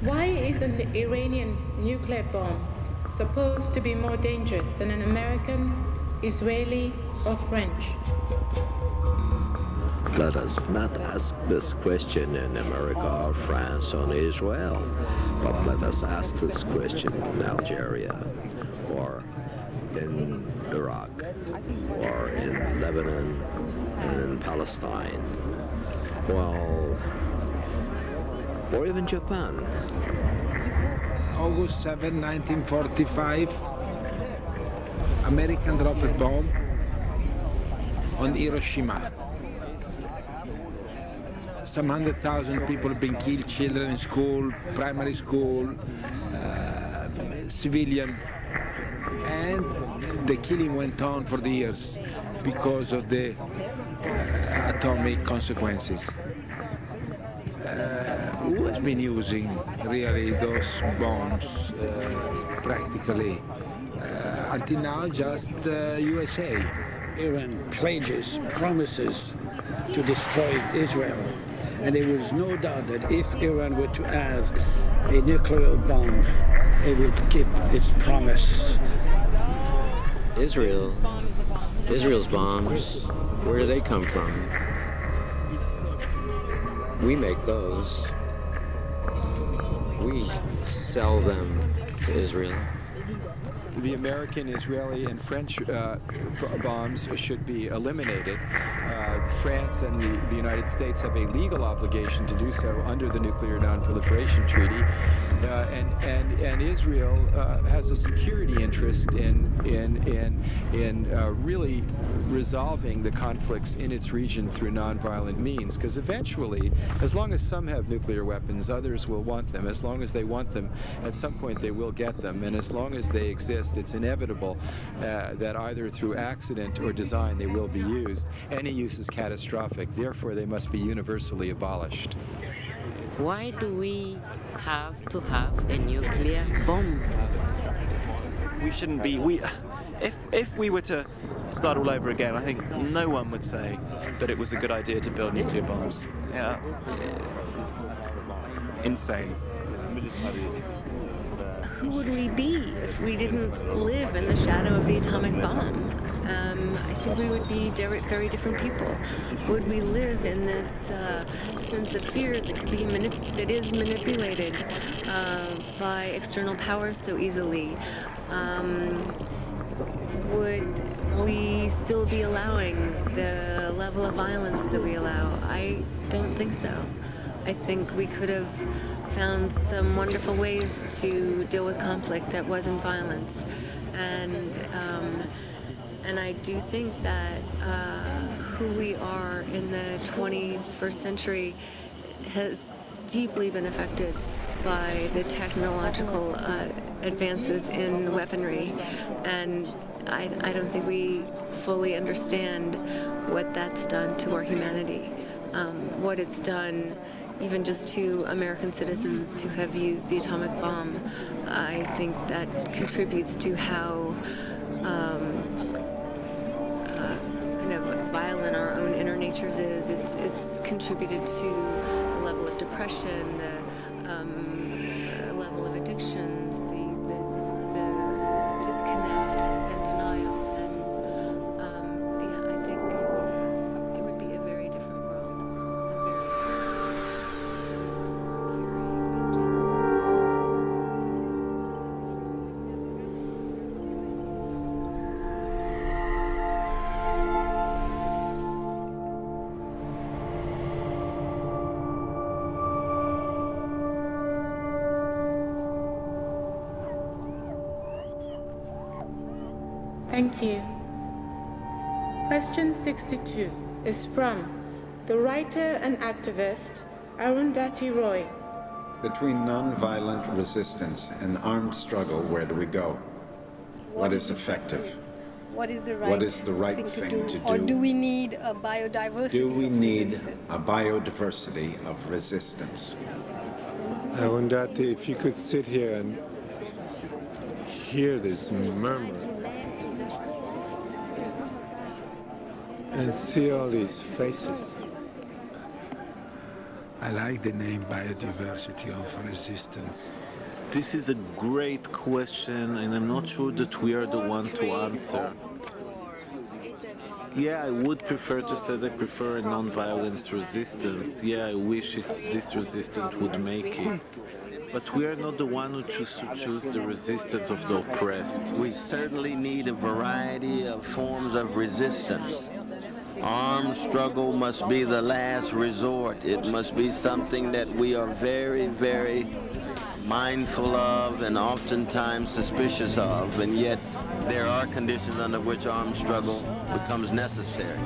Why is an Iranian nuclear bomb supposed to be more dangerous than an American, Israeli, or French? Let us not ask this question in America or France or Israel, but let us ask this question in Algeria or in Iraq or in Lebanon and Palestine, well, or even Japan. August 7, 1945, American dropped a bomb on Hiroshima. Some 100,000 people have been killed, children in school, primary school, civilian. And the killing went on for the years because of the atomic consequences. Who has been using really those bombs practically? Until now, just USA. Iran pledges, promises to destroy Israel. And there was no doubt that if Iran were to have a nuclear bomb, it would keep its promise. Israel's bombs, where do they come from? We make those. We sell them to Israel. the American, Israeli, and French bombs should be eliminated. France and the United States have a legal obligation to do so under the Nuclear Non-Proliferation Treaty, and Israel has a security interest in really resolving the conflicts in its region through nonviolent means, because eventually, as long as some have nuclear weapons, others will want them. As long as they want them, at some point they will get them, and as long as they exist, it's inevitable that either through accident or design they will be used. Any use is catastrophic. Therefore, they must be universally abolished. Why do we have to have a nuclear bomb? We shouldn't be. If we were to start all over again, I think no one would say that it was a good idea to build nuclear bombs. Yeah. Insane. Who would we be if we didn't live in the shadow of the atomic bomb? I think we would be very different people. Would we live in this sense of fear that could be that is manipulated by external powers so easily? Would we still be allowing the level of violence that we allow? I don't think so. I think we could have found some wonderful ways to deal with conflict that wasn't violence. And I do think that who we are in the 21st century has deeply been affected by the technological advances in weaponry, and I don't think we fully understand what that's done to our humanity, what it's done even just to American citizens to have used the atomic bomb. I think that contributes to how kind of violent our own inner natures is. It's contributed to the level of depression, the level of addictions, the disconnect and denial. And yeah, I think it would be a very different world, certainly one more Thank you. Question 62 is from the writer and activist Arundhati Roy. Between nonviolent resistance and armed struggle, where do we go? What is effective? What is the right thing to do? Or do we need a biodiversity Do we need resistance? a biodiversity of resistance? Arundhati, if you could sit here and hear this murmur and see all these faces. I like the name biodiversity of resistance. This is a great question, and I'm not sure that we are the one to answer. Yeah, I would prefer to say that I prefer a non-violence resistance. Yeah, I wish this resistance would make it. But we are not the one who choose the resistance of the oppressed. We certainly need a variety of forms of resistance. Armed struggle must be the last resort. It must be something that we are very, very mindful of and oftentimes suspicious of, and yet there are conditions under which armed struggle becomes necessary.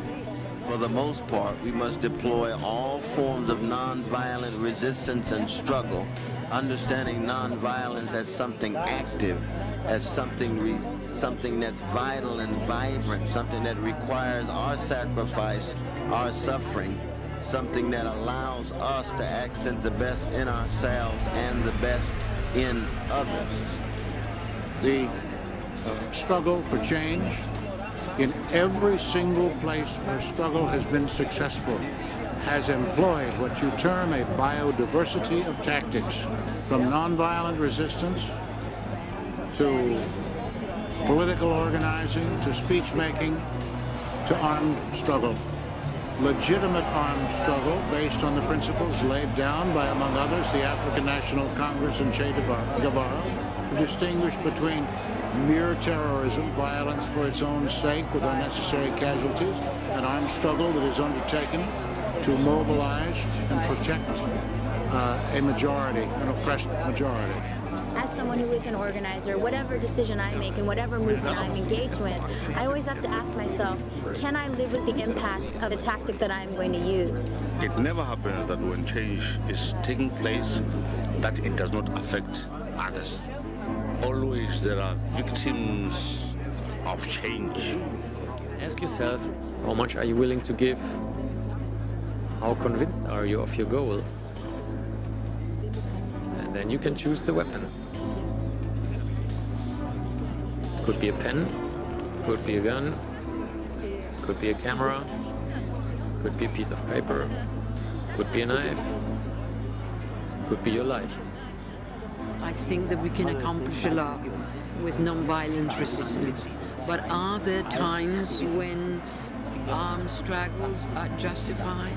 For the most part, we must deploy all forms of nonviolent resistance and struggle, understanding nonviolence as something active, as something that's vital and vibrant, something that requires our sacrifice, our suffering, something that allows us to accent the best in ourselves and the best in others. The struggle for change, in every single place where struggle has been successful, has employed what you term a biodiversity of tactics, from nonviolent resistance to political organizing, to speech making, to armed struggle. Legitimate armed struggle based on the principles laid down by, among others, the African National Congress and Che Guevara, to distinguish between mere terrorism, violence for its own sake with unnecessary casualties, an armed struggle that is undertaken to mobilize and protect a majority, an oppressed majority. As someone who is an organizer, whatever decision I make and whatever movement I'm engaged with, I always have to ask myself, can I live with the impact of the tactic that I'm going to use? It never happens that when change is taking place, that it does not affect others. Always there are victims of change. Ask yourself, how much are you willing to give? How convinced are you of your goal? And then you can choose the weapons. Could be a pen, could be a gun, could be a camera, could be a piece of paper, could be a knife, could be your life. I think that we can accomplish a lot with non-violent resistance. But are there times when armed struggles are justified?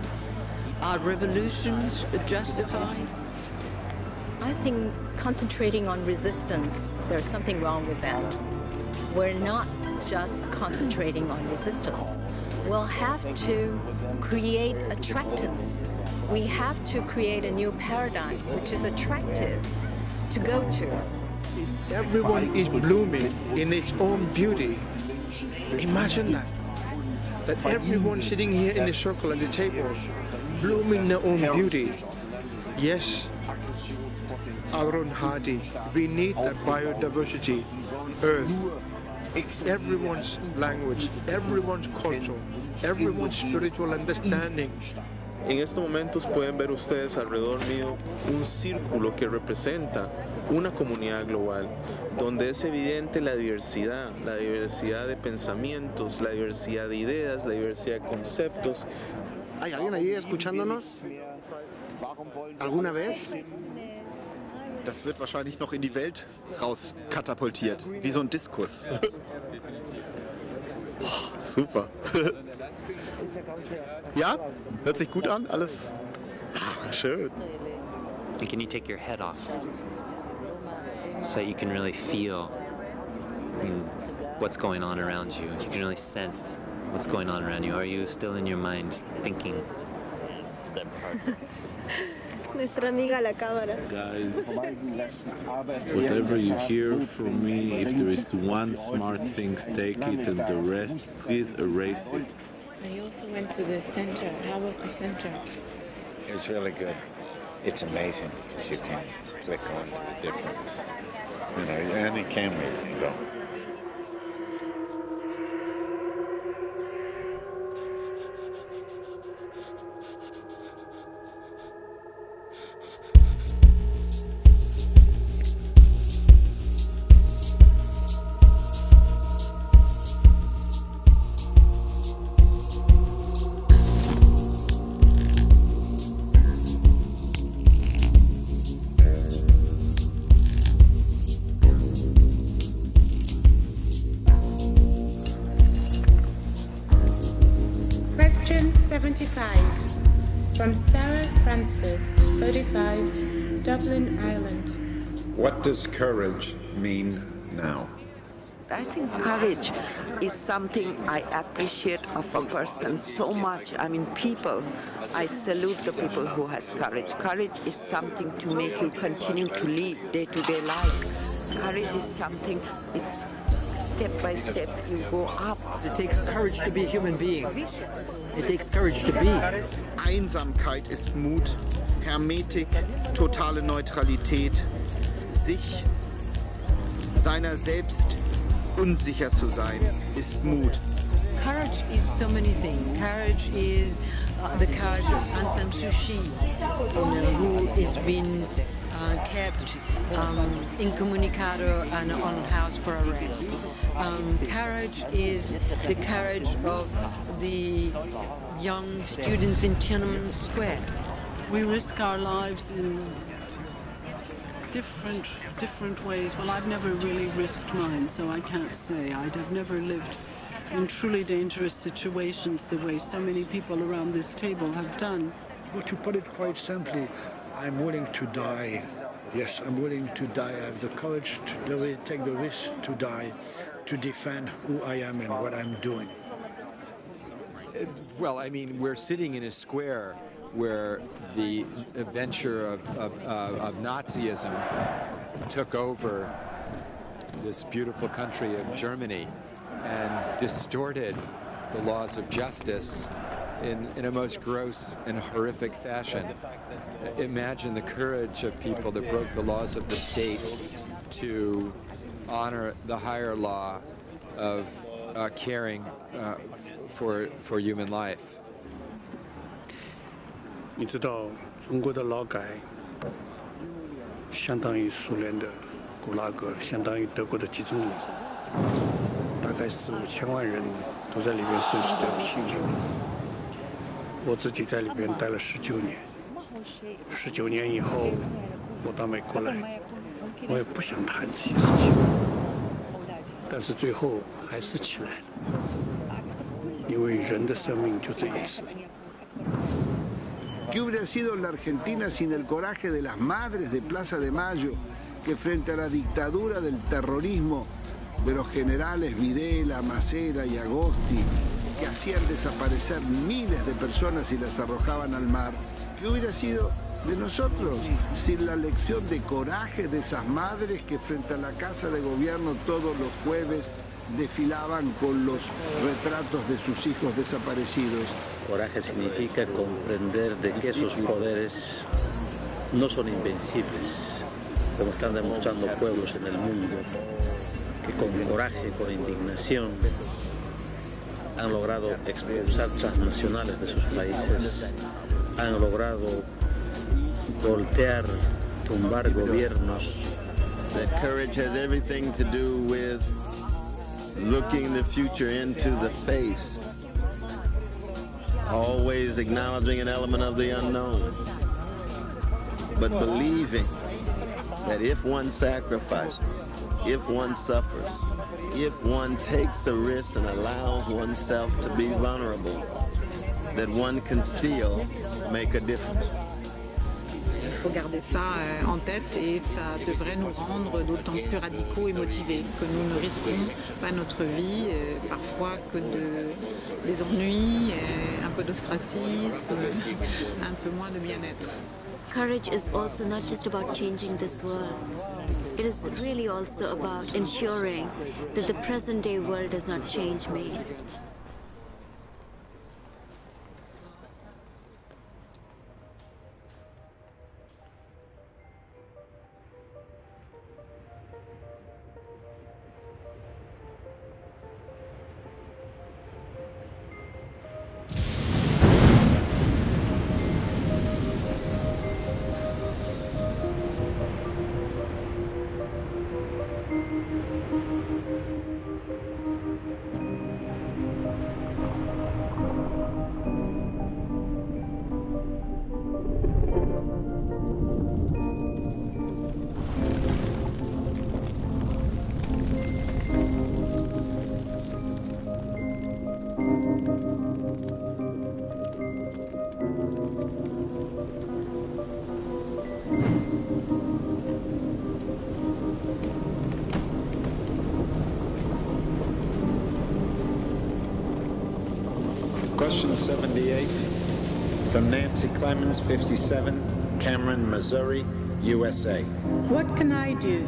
Are revolutions justified? I think concentrating on resistance, there's something wrong with that. We're not just concentrating on resistance. We'll have to create attractants. We have to create a new paradigm which is attractive to go to. Everyone is blooming in its own beauty. Imagine that everyone sitting here in a circle at the table, blooming their own beauty. Yes, Aaron Hardy, we need that biodiversity, Earth, everyone's language, everyone's culture, everyone's spiritual understanding. En estos momentos pueden ver ustedes alrededor mío un círculo que representa una comunidad global, donde es evidente la diversidad de pensamientos, la diversidad de ideas, la diversidad de conceptos. ¿Hay alguien ahí escuchándonos? ¿Alguna vez? Das wird wahrscheinlich noch in die Welt raus katapultiert, wie so ein Diskus. Oh, super. Ja? Hört sich gut an? Alles? Schön. And can you take your head off so that you can really feel what's going on around you? You can really sense what's going on around you. Are you still in your mind thinking? Nuestra amiga la cámara. Guys, whatever you hear from me, if there is one smart thing, take it, and the rest, please erase it. I also went to the center. How was the center? It was really good. It's amazing because you can click on the different, any camera you can go. Question 75 from Sarah Francis, 35, Dublin, Ireland. What does courage mean now? I think courage is something I appreciate of a person so much. I mean, people, I salute the people who has courage. Courage is something to make you continue to live day-to-day life. Courage is something, it's step by step, you go up. It takes courage to be a human being. It takes courage to be. Einsamkeit ist Mut, Hermetik, totale Neutralität, sich, seiner selbst unsicher zu sein, ist Mut. Courage is so many things. Courage is the courage of Aung San Suu Kyi, who is being kept incommunicado and on house for arrest. Courage is the courage of the young students in Tiananmen Square. We risk our lives in different ways. Well, I've never really risked mine, so I can't say. I've never lived in truly dangerous situations the way so many people around this table have done. Well, to put it quite simply, I'm willing to die Yes, I'm willing to die. I have the courage to take the risk to die, to defend who I am and what I'm doing. Well, I mean, we're sitting in a square where the adventure of Nazism took over this beautiful country of Germany and distorted the laws of justice in a most gross and horrific fashion. Imagine the courage of people that broke the laws of the state to honor the higher law of caring for human life. 你知道中国的劳改相当于苏联的古拉格，相当于德国的集中营，大概4、5千万人都在里面受死掉刑刑。我自己在里边待了19年，19年以后我到美国来，我也不想谈这些事情，但是最后还是起来了，因为人的生命就这一次。 ¿Qué hubiera sido la Argentina sin el coraje de las madres de Plaza de Mayo, que frente a la dictadura del terrorismo de los generales Videla, Macera y Agosti, que hacían desaparecer miles de personas y las arrojaban al mar? ¿Qué hubiera sido de nosotros sin la lección de coraje de esas madres que frente a la Casa de Gobierno todos los jueves desfilaban con los retratos de sus hijos desaparecidos? Coraje significa comprender de que esos poderes no son invencibles, como están demostrando pueblos en el mundo, que con coraje, con indignación, han logrado expulsar transnacionales de sus países, han logrado voltear, tumbar gobiernos. That courage has everything to do with looking the future into the face, always acknowledging an element of the unknown, but believing that if one sacrifices, if one suffers, if one takes a risk and allows oneself to be vulnerable, that one can still make a difference. Il faut garder ça en tête et ça devrait nous rendre d'autant plus radicaux et motivés que nous ne risquons pas notre vie, parfois que des ennuis, un peu d'ostracisme, un peu moins de bien-être. Courage is also not just about changing this world. It is really also about ensuring that the present-day world does not change me. Question 78 from Nancy Clemens, 57, Cameron, Missouri, USA. What can I do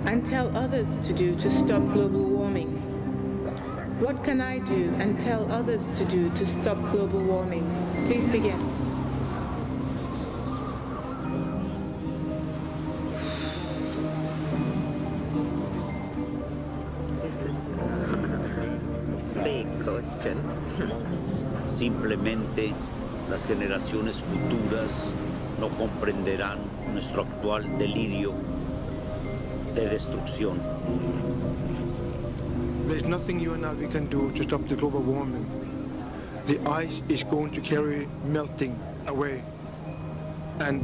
and tell others to do to stop global warming? What can I do and tell others to do to stop global warming? Please begin. This is a big question. Simplemente las generaciones futuras no comprenderán nuestro actual delirio de destrucción. There's nothing you and I can do to stop the global warming. The ice is going to carry melting away. And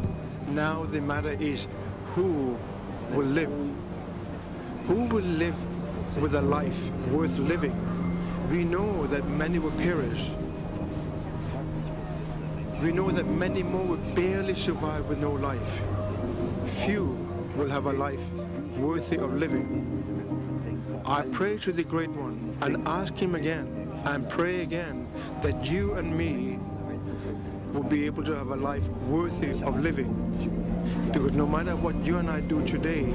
now the matter is who will live? Who will live with a life worth living? We know that many will perish. We know that many more will barely survive with no life. Few will have a life worthy of living. I pray to the Great One and ask him again and pray again that you and me will be able to have a life worthy of living. Because no matter what you and I do today,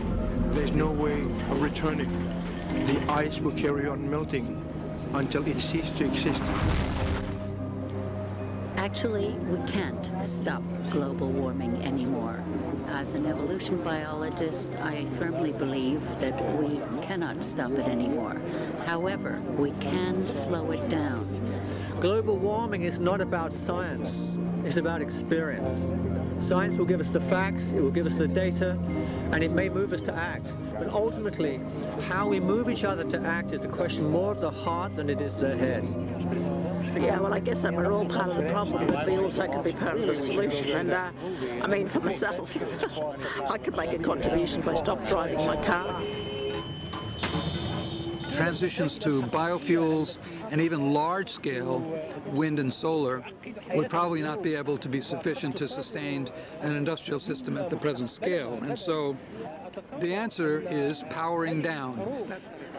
there's no way of returning. The ice will carry on melting until it ceases to exist. Actually, we can't stop global warming anymore. As an evolution biologist, I firmly believe that we cannot stop it anymore. However, we can slow it down. Global warming is not about science, it's about experience. Science will give us the facts, it will give us the data, and it may move us to act. But ultimately, how we move each other to act is a question more of the heart than it is the head. Yeah, well, I guess that we're all part of the problem, but we also could be part of the solution. And I mean, for myself, I could make a contribution by stop driving my car. Transitions to biofuels and even large-scale wind and solar would probably not be able to be sufficient to sustain an industrial system at the present scale. And so the answer is powering down.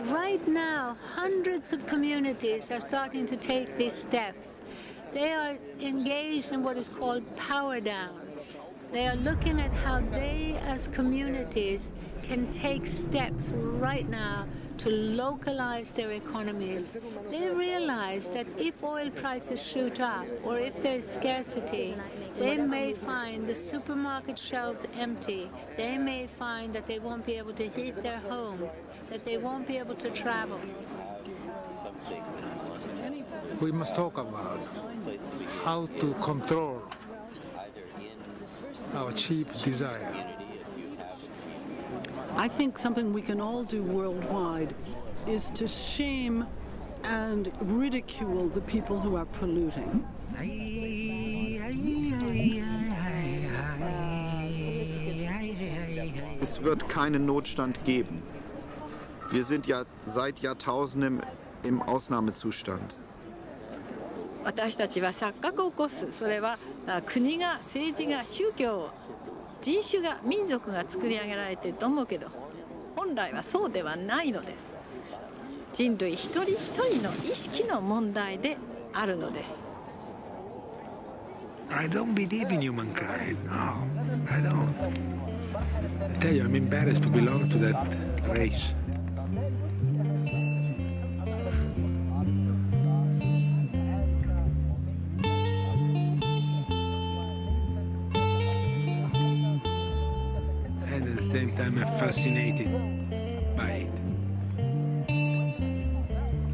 Right now, hundreds of communities are starting to take these steps. They are engaged in what is called power down. They are looking at how they, as communities, can take steps right now to localize their economies. They realize that if oil prices shoot up or if there's scarcity, they may find the supermarket shelves empty. They may find that they won't be able to heat their homes, that they won't be able to travel. We must talk about how to control our cheap desire. I think something we can all do worldwide is to shame and ridicule the people who are polluting. Es wird keinen Notstand geben. Wir sind ja seit Jahrtausenden im Ausnahmezustand. 私たちは錯覚を起こす。それは国が、政治が、宗教、人種が、民族が作り上げられていると思うけど、本来はそうではないのです。人類一人一人の意識の問題であるのです。I don't believe in humankind. No, I don't. I tell you, I'm embarrassed to belong to that race. And at the same time, I'm fascinated by it.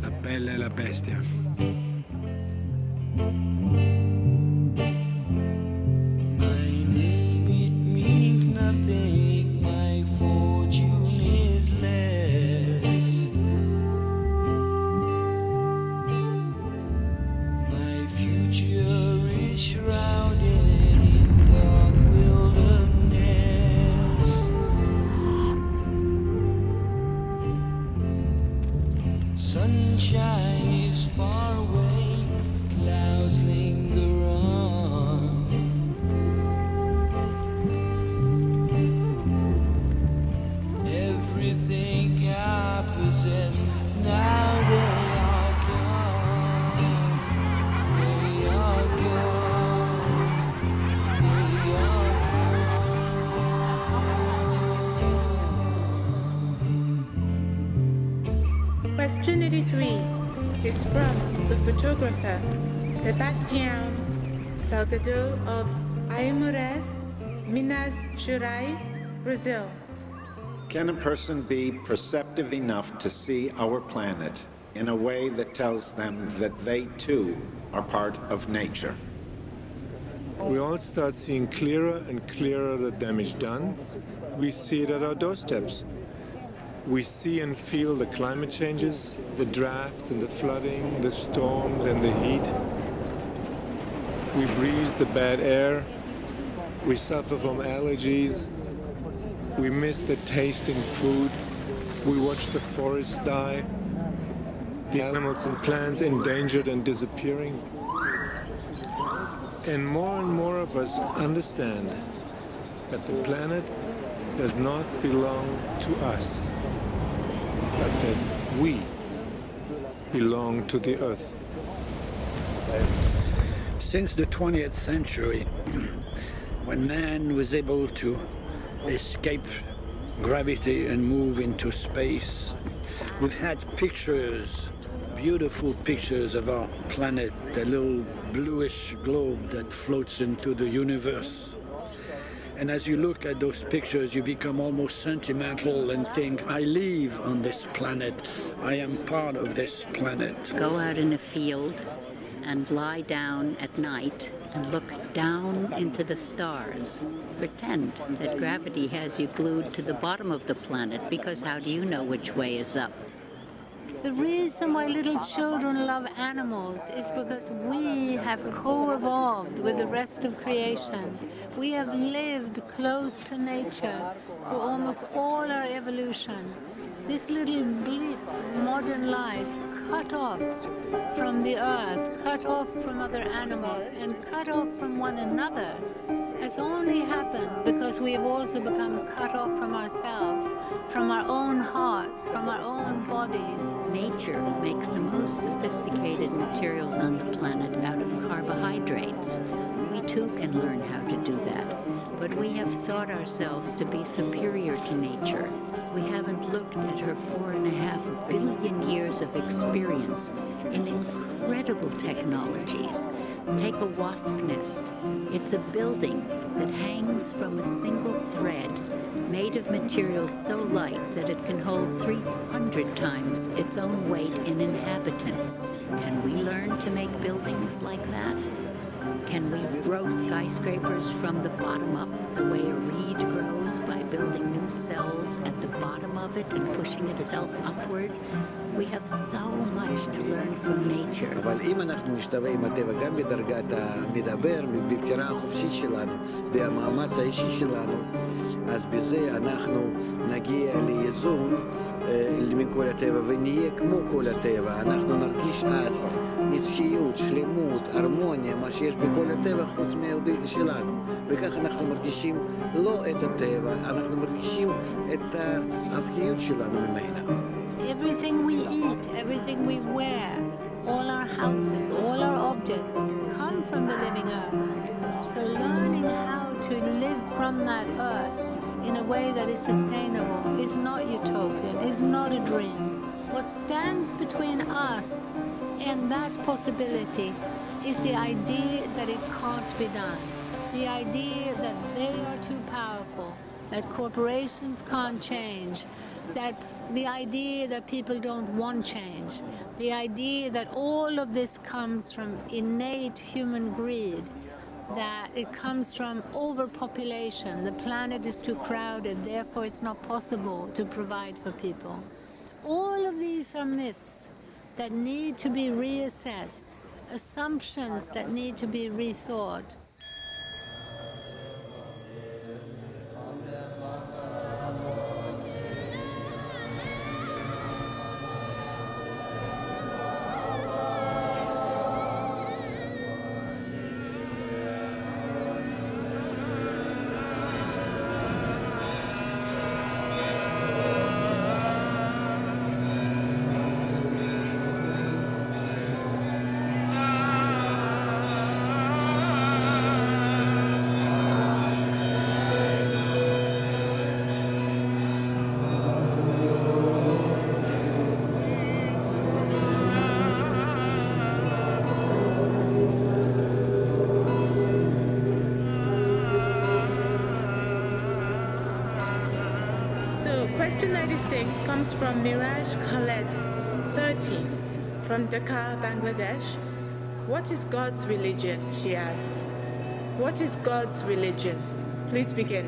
La bella e la bestia. Sunshine is far away, clouds linger on. Everything I possess, now they are gone. They are gone. They are gone. Question 83 is from the photographer Sebastião Salgado of Aimorés, Minas Gerais, Brazil. Can a person be perceptive enough to see our planet in a way that tells them that they too are part of nature? We all start seeing clearer and clearer the damage done. We see it at our doorsteps. We see and feel the climate changes, the drought and the flooding, the storms and the heat. We breathe the bad air. We suffer from allergies. We miss the taste in food. We watch the forests die. The animals and plants endangered and disappearing. And more of us understand that the planet does not belong to us, but that we belong to the earth. Since the 20th century, when man was able to escape gravity and move into space, we've had pictures, beautiful pictures of our planet, a little bluish globe that floats into the universe. And as you look at those pictures, you become almost sentimental and think, I live on this planet. I am part of this planet. Go out in a field and lie down at night and look down into the stars. Pretend that gravity has you glued to the bottom of the planet, because how do you know which way is up? The reason why little children love animals is because we have co-evolved with the rest of creation. We have lived close to nature for almost all our evolution. This little blip, modern life, cut off from the earth, cut off from other animals, and cut off from one another, has only happened because we have also become cut off from ourselves, from our own hearts, from our own bodies. Nature makes the most sophisticated materials on the planet out of carbohydrates. We too can learn how to do that, but we have thought ourselves to be superior to nature. We haven't looked at her 4.5 billion years of experience in incredible technologies. Take a wasp nest. It's a building that hangs from a single thread, made of materials so light that it can hold 300 times its own weight in inhabitants. Can we learn to make buildings like that? Can we grow skyscrapers from the bottom up, the way a reed grows by building new cells at the bottom of it and pushing itself upward? We have so much to learn from nature. אבל אם אנחנו נשתווה עם הטבע גם בדרגת המדבר, בבחירה החופשית שלנו, במאמץ האישי שלנו, אז בזה אנחנו נגיע לאיזון מכל הטבע ונהיה כמו כל הטבע. אנחנו נרגיש אז נצחיות, שלמות, הרמוניה, מה שיש בכל הטבע חוץ מהיהודי שלנו. וכך אנחנו מרגישים לא את הטבע, אנחנו מרגישים את ההפקיות שלנו ממנה. Everything we eat, everything we wear, all our houses, all our objects come from the living earth. So learning how to live from that earth in a way that is sustainable is not utopian, is not a dream. What stands between us and that possibility is the idea that it can't be done, the idea that they are too powerful, that corporations can't change, that the idea that people don't want change, the idea that all of this comes from innate human greed, that it comes from overpopulation, the planet is too crowded, therefore it's not possible to provide for people. All of these are myths that need to be reassessed, assumptions that need to be rethought. Question 96 comes from Miraj Khaled, 13, from Dhaka, Bangladesh. What is God's religion, she asks. What is God's religion? Please begin.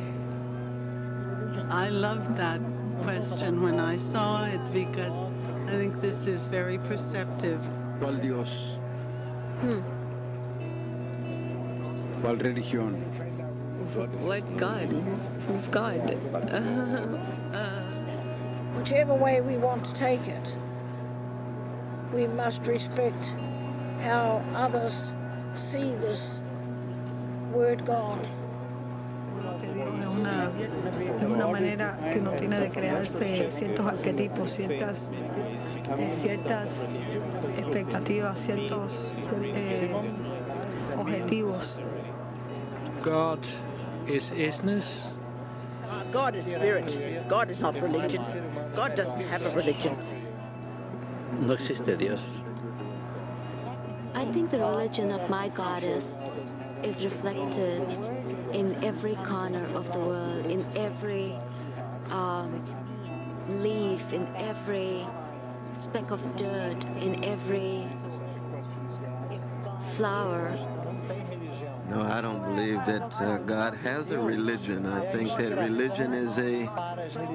I loved that question when I saw it because I think this is very perceptive. ¿Cuál Dios? ¿Cuál religión? What God? Who's God? Whichever way we want to take it, we must respect how others see this word God. lo que digo, es una manera que uno tiene de crearse ciertos arquetipos, ciertas expectativas, ciertos objetivos. God is isness. God is spirit. God is not religion. God doesn't have a religion. No existe Dios. I think the religion of my goddess is reflected in every corner of the world, in every leaf, in every speck of dirt, in every flower. No, I don't believe that God has a religion. I think that religion is a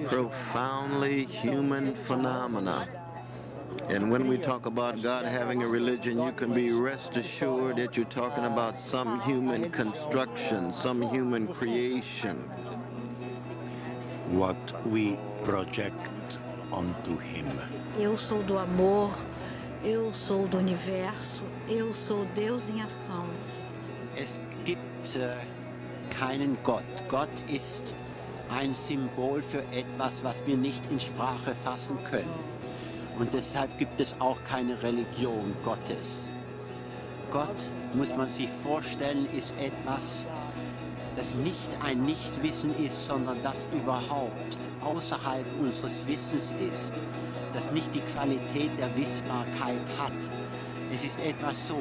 profoundly human phenomena. And when we talk about God having a religion, you can be rest assured that you're talking about some human construction, some human creation. What we project onto Him. Eu sou do amor, eu sou do universo, eu sou Deus em ação. Es gibt keinen Gott. Gott ist ein Symbol für etwas, was wir nicht in Sprache fassen können. Und deshalb gibt es auch keine Religion Gottes. Gott, muss man sich vorstellen, ist etwas, das nicht ein Nichtwissen ist, sondern das überhaupt außerhalb unseres Wissens ist, das nicht die Qualität der Wissbarkeit hat. Es ist etwas so,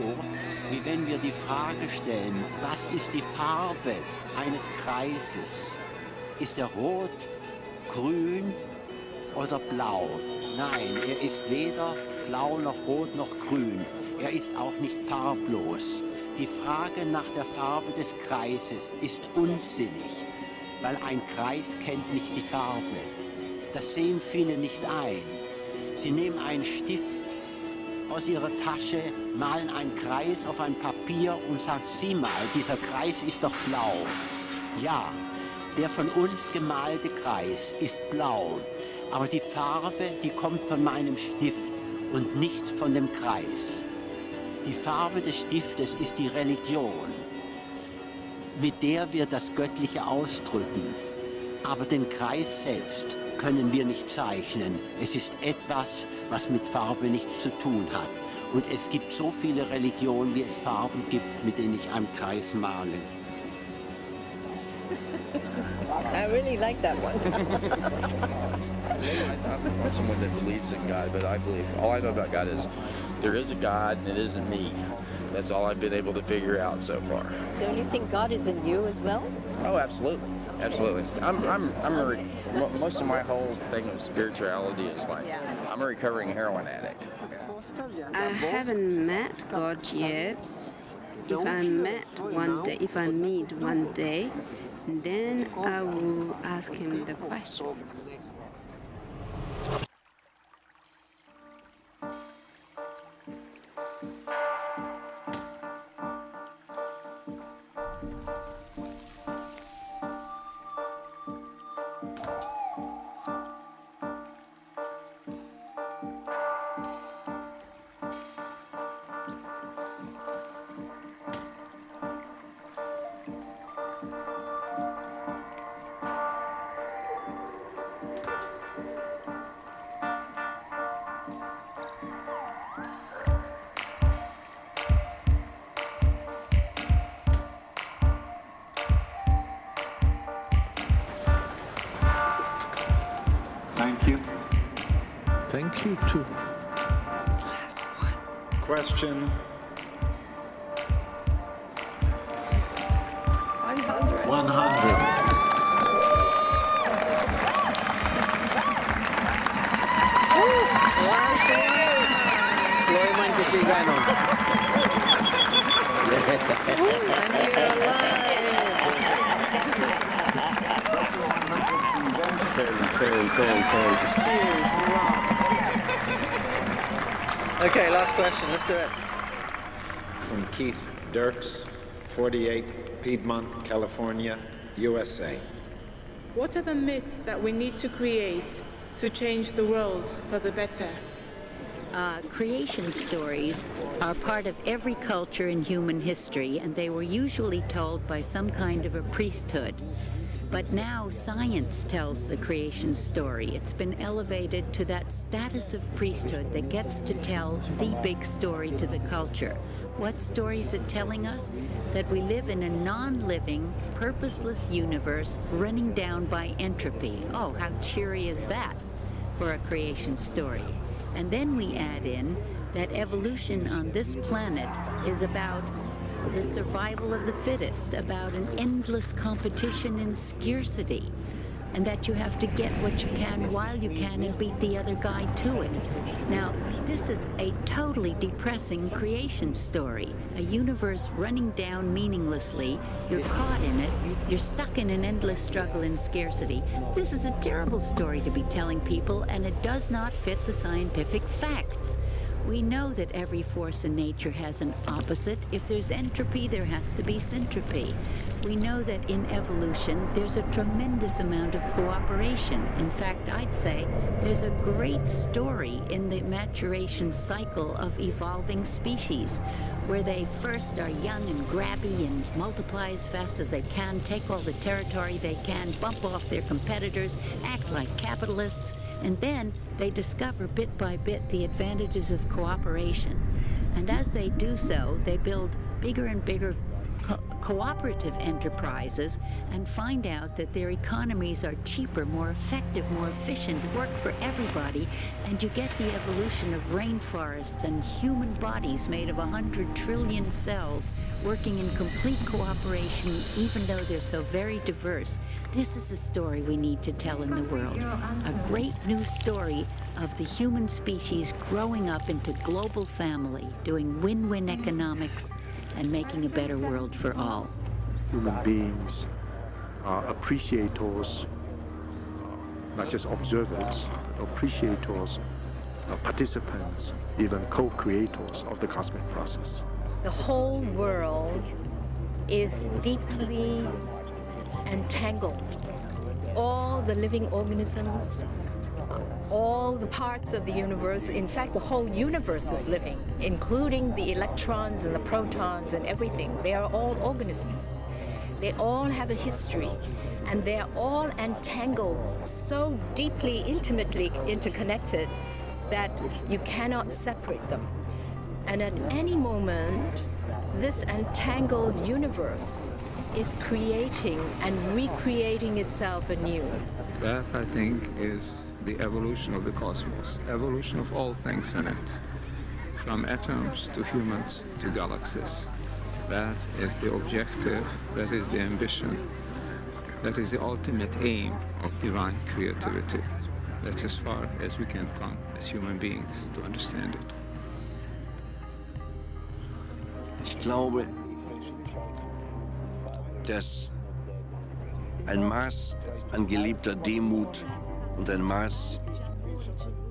wie wenn wir die Frage stellen, was ist die Farbe eines Kreises? Ist er rot, grün oder blau? Nein, er ist weder blau noch rot noch grün. Er ist auch nicht farblos. Die Frage nach der Farbe des Kreises ist unsinnig, weil ein Kreis kennt nicht die Farbe. Das sehen viele nicht ein. Sie nehmen einen Stift aus ihrer Tasche, malen einen Kreis auf ein Papier und sagen, sieh mal, dieser Kreis ist doch blau. Ja, der von uns gemalte Kreis ist blau. Aber die Farbe, die kommt von meinem Stift und nicht von dem Kreis. Die Farbe des Stiftes ist die Religion, mit der wir das Göttliche ausdrücken. Aber den Kreis selbst können wir nicht zeichnen. Es ist etwas, was mit Farbe nichts zu tun hat. Und es gibt so viele Religionen, wie es Farben gibt, mit denen ich einen Kreis male. I really like that one. I'm not someone that believes in God, but I believe, all I know about God is there is a God and it isn't me. That's all I've been able to figure out so far. Don't you think God is in you as well? Oh, absolutely. Absolutely. Most of my whole thing with spirituality is like, I'm a recovering heroin addict. I haven't met God yet. If I meet one day, then I will ask him the questions. Thank you. Thank you too. Last one. Question. 100. 100. Floyd man kasi ganon. Cheers. Okay, last question. Let's do it. From Keith Dirks, 48, Piedmont, California, USA. What are the myths that we need to create to change the world for the better? Creation stories are part of every culture in human history, and they were usually told by some kind of a priesthood. But now science tells the creation story. It's been elevated to that status of priesthood that gets to tell the big story to the culture. What story is it telling us? That we live in a non-living, purposeless universe running down by entropy. Oh, how cheery is that for a creation story? And then we add in that evolution on this planet is about the survival of the fittest, about an endless competition in scarcity, and that you have to get what you can while you can and beat the other guy to it. Now, this is a totally depressing creation story, a universe running down meaninglessly. You're caught in it. You're stuck in an endless struggle in scarcity. This is a terrible story to be telling people, and it does not fit the scientific facts. We know that every force in nature has an opposite. If there's entropy, there has to be syntropy. We know that in evolution, there's a tremendous amount of cooperation. In fact, I'd say there's a great story in the maturation cycle of evolving species, where they first are young and grabby and multiply as fast as they can, take all the territory they can, bump off their competitors, act like capitalists, and then they discover bit by bit the advantages of cooperation. And as they do so, they build bigger and bigger cooperative enterprises and find out that their economies are cheaper, more effective, more efficient, work for everybody, and you get the evolution of rainforests and human bodies made of 100 trillion cells working in complete cooperation, even though they're so very diverse. This is a story we need to tell in the world. A great new story of the human species growing up into global family, doing win-win economics, and making a better world for all. Human beings are appreciators, not just observers, but appreciators, participants, even co-creators of the cosmic process. The whole world is deeply entangled. All the living organisms, all the parts of the universe, in fact, the whole universe is living, including the electrons and the protons and everything. They are all organisms. They all have a history, and they're all entangled, so deeply, intimately interconnected that you cannot separate them. And at any moment, this entangled universe is creating and recreating itself anew. That, I think, is the evolution of the cosmos, evolution of all things in it, from atoms to humans to galaxies. That is the objective, that is the ambition, that is the ultimate aim of divine creativity. That's as far as we can come as human beings to understand it. Ich glaube, dass ein Maß an gelebter Demut und ein Maß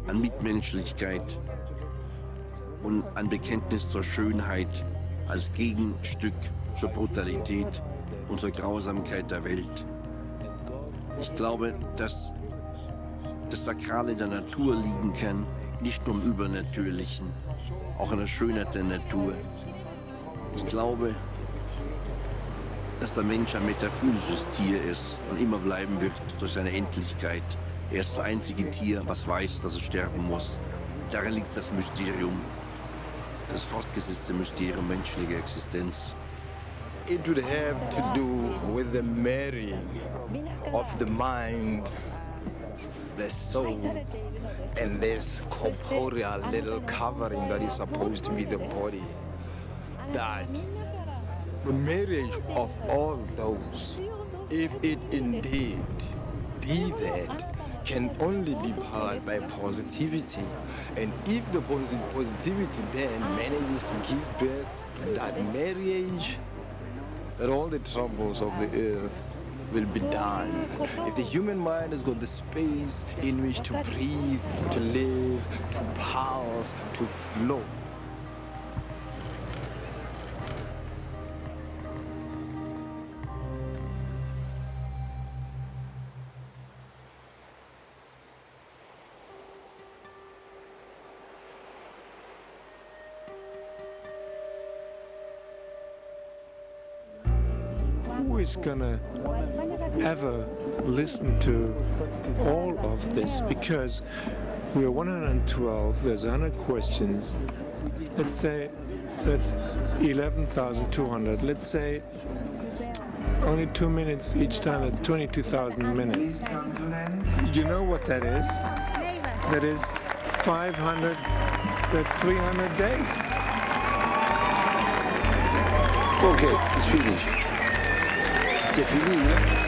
an Mitmenschlichkeit und an Bekenntnis zur Schönheit als Gegenstück zur Brutalität und zur Grausamkeit der Welt. Ich glaube, dass das Sakrale in der Natur liegen kann, nicht nur im Übernatürlichen, auch in der Schönheit der Natur. Ich glaube, dass der Mensch ein metaphysisches Tier ist und immer bleiben wird durch seine Endlichkeit. Er ist das einzige Tier, was weiß, dass es sterben muss. Darin liegt das Mysterium, das fortgesetzte Mysterium menschlicher Existenz. It would have to do with the marrying of the mind, the soul, and this corporeal little covering that is supposed to be the body. That the marriage of all those, if it indeed be that, can only be powered by positivity. And if the positivity then manages to give birth to that marriage, that all the troubles of the earth will be done. If the human mind has got the space in which to breathe, to live, to pulse, to flow, who is gonna ever listen to all of this? Because we are 112, there's 100 questions. Let's say that's 11,200. Let's say only 2 minutes each time, that's 22,000 minutes. You know what that is? That is 500, that's 300 days. Okay, it's finished. C'est fini, hein?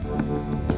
Bye.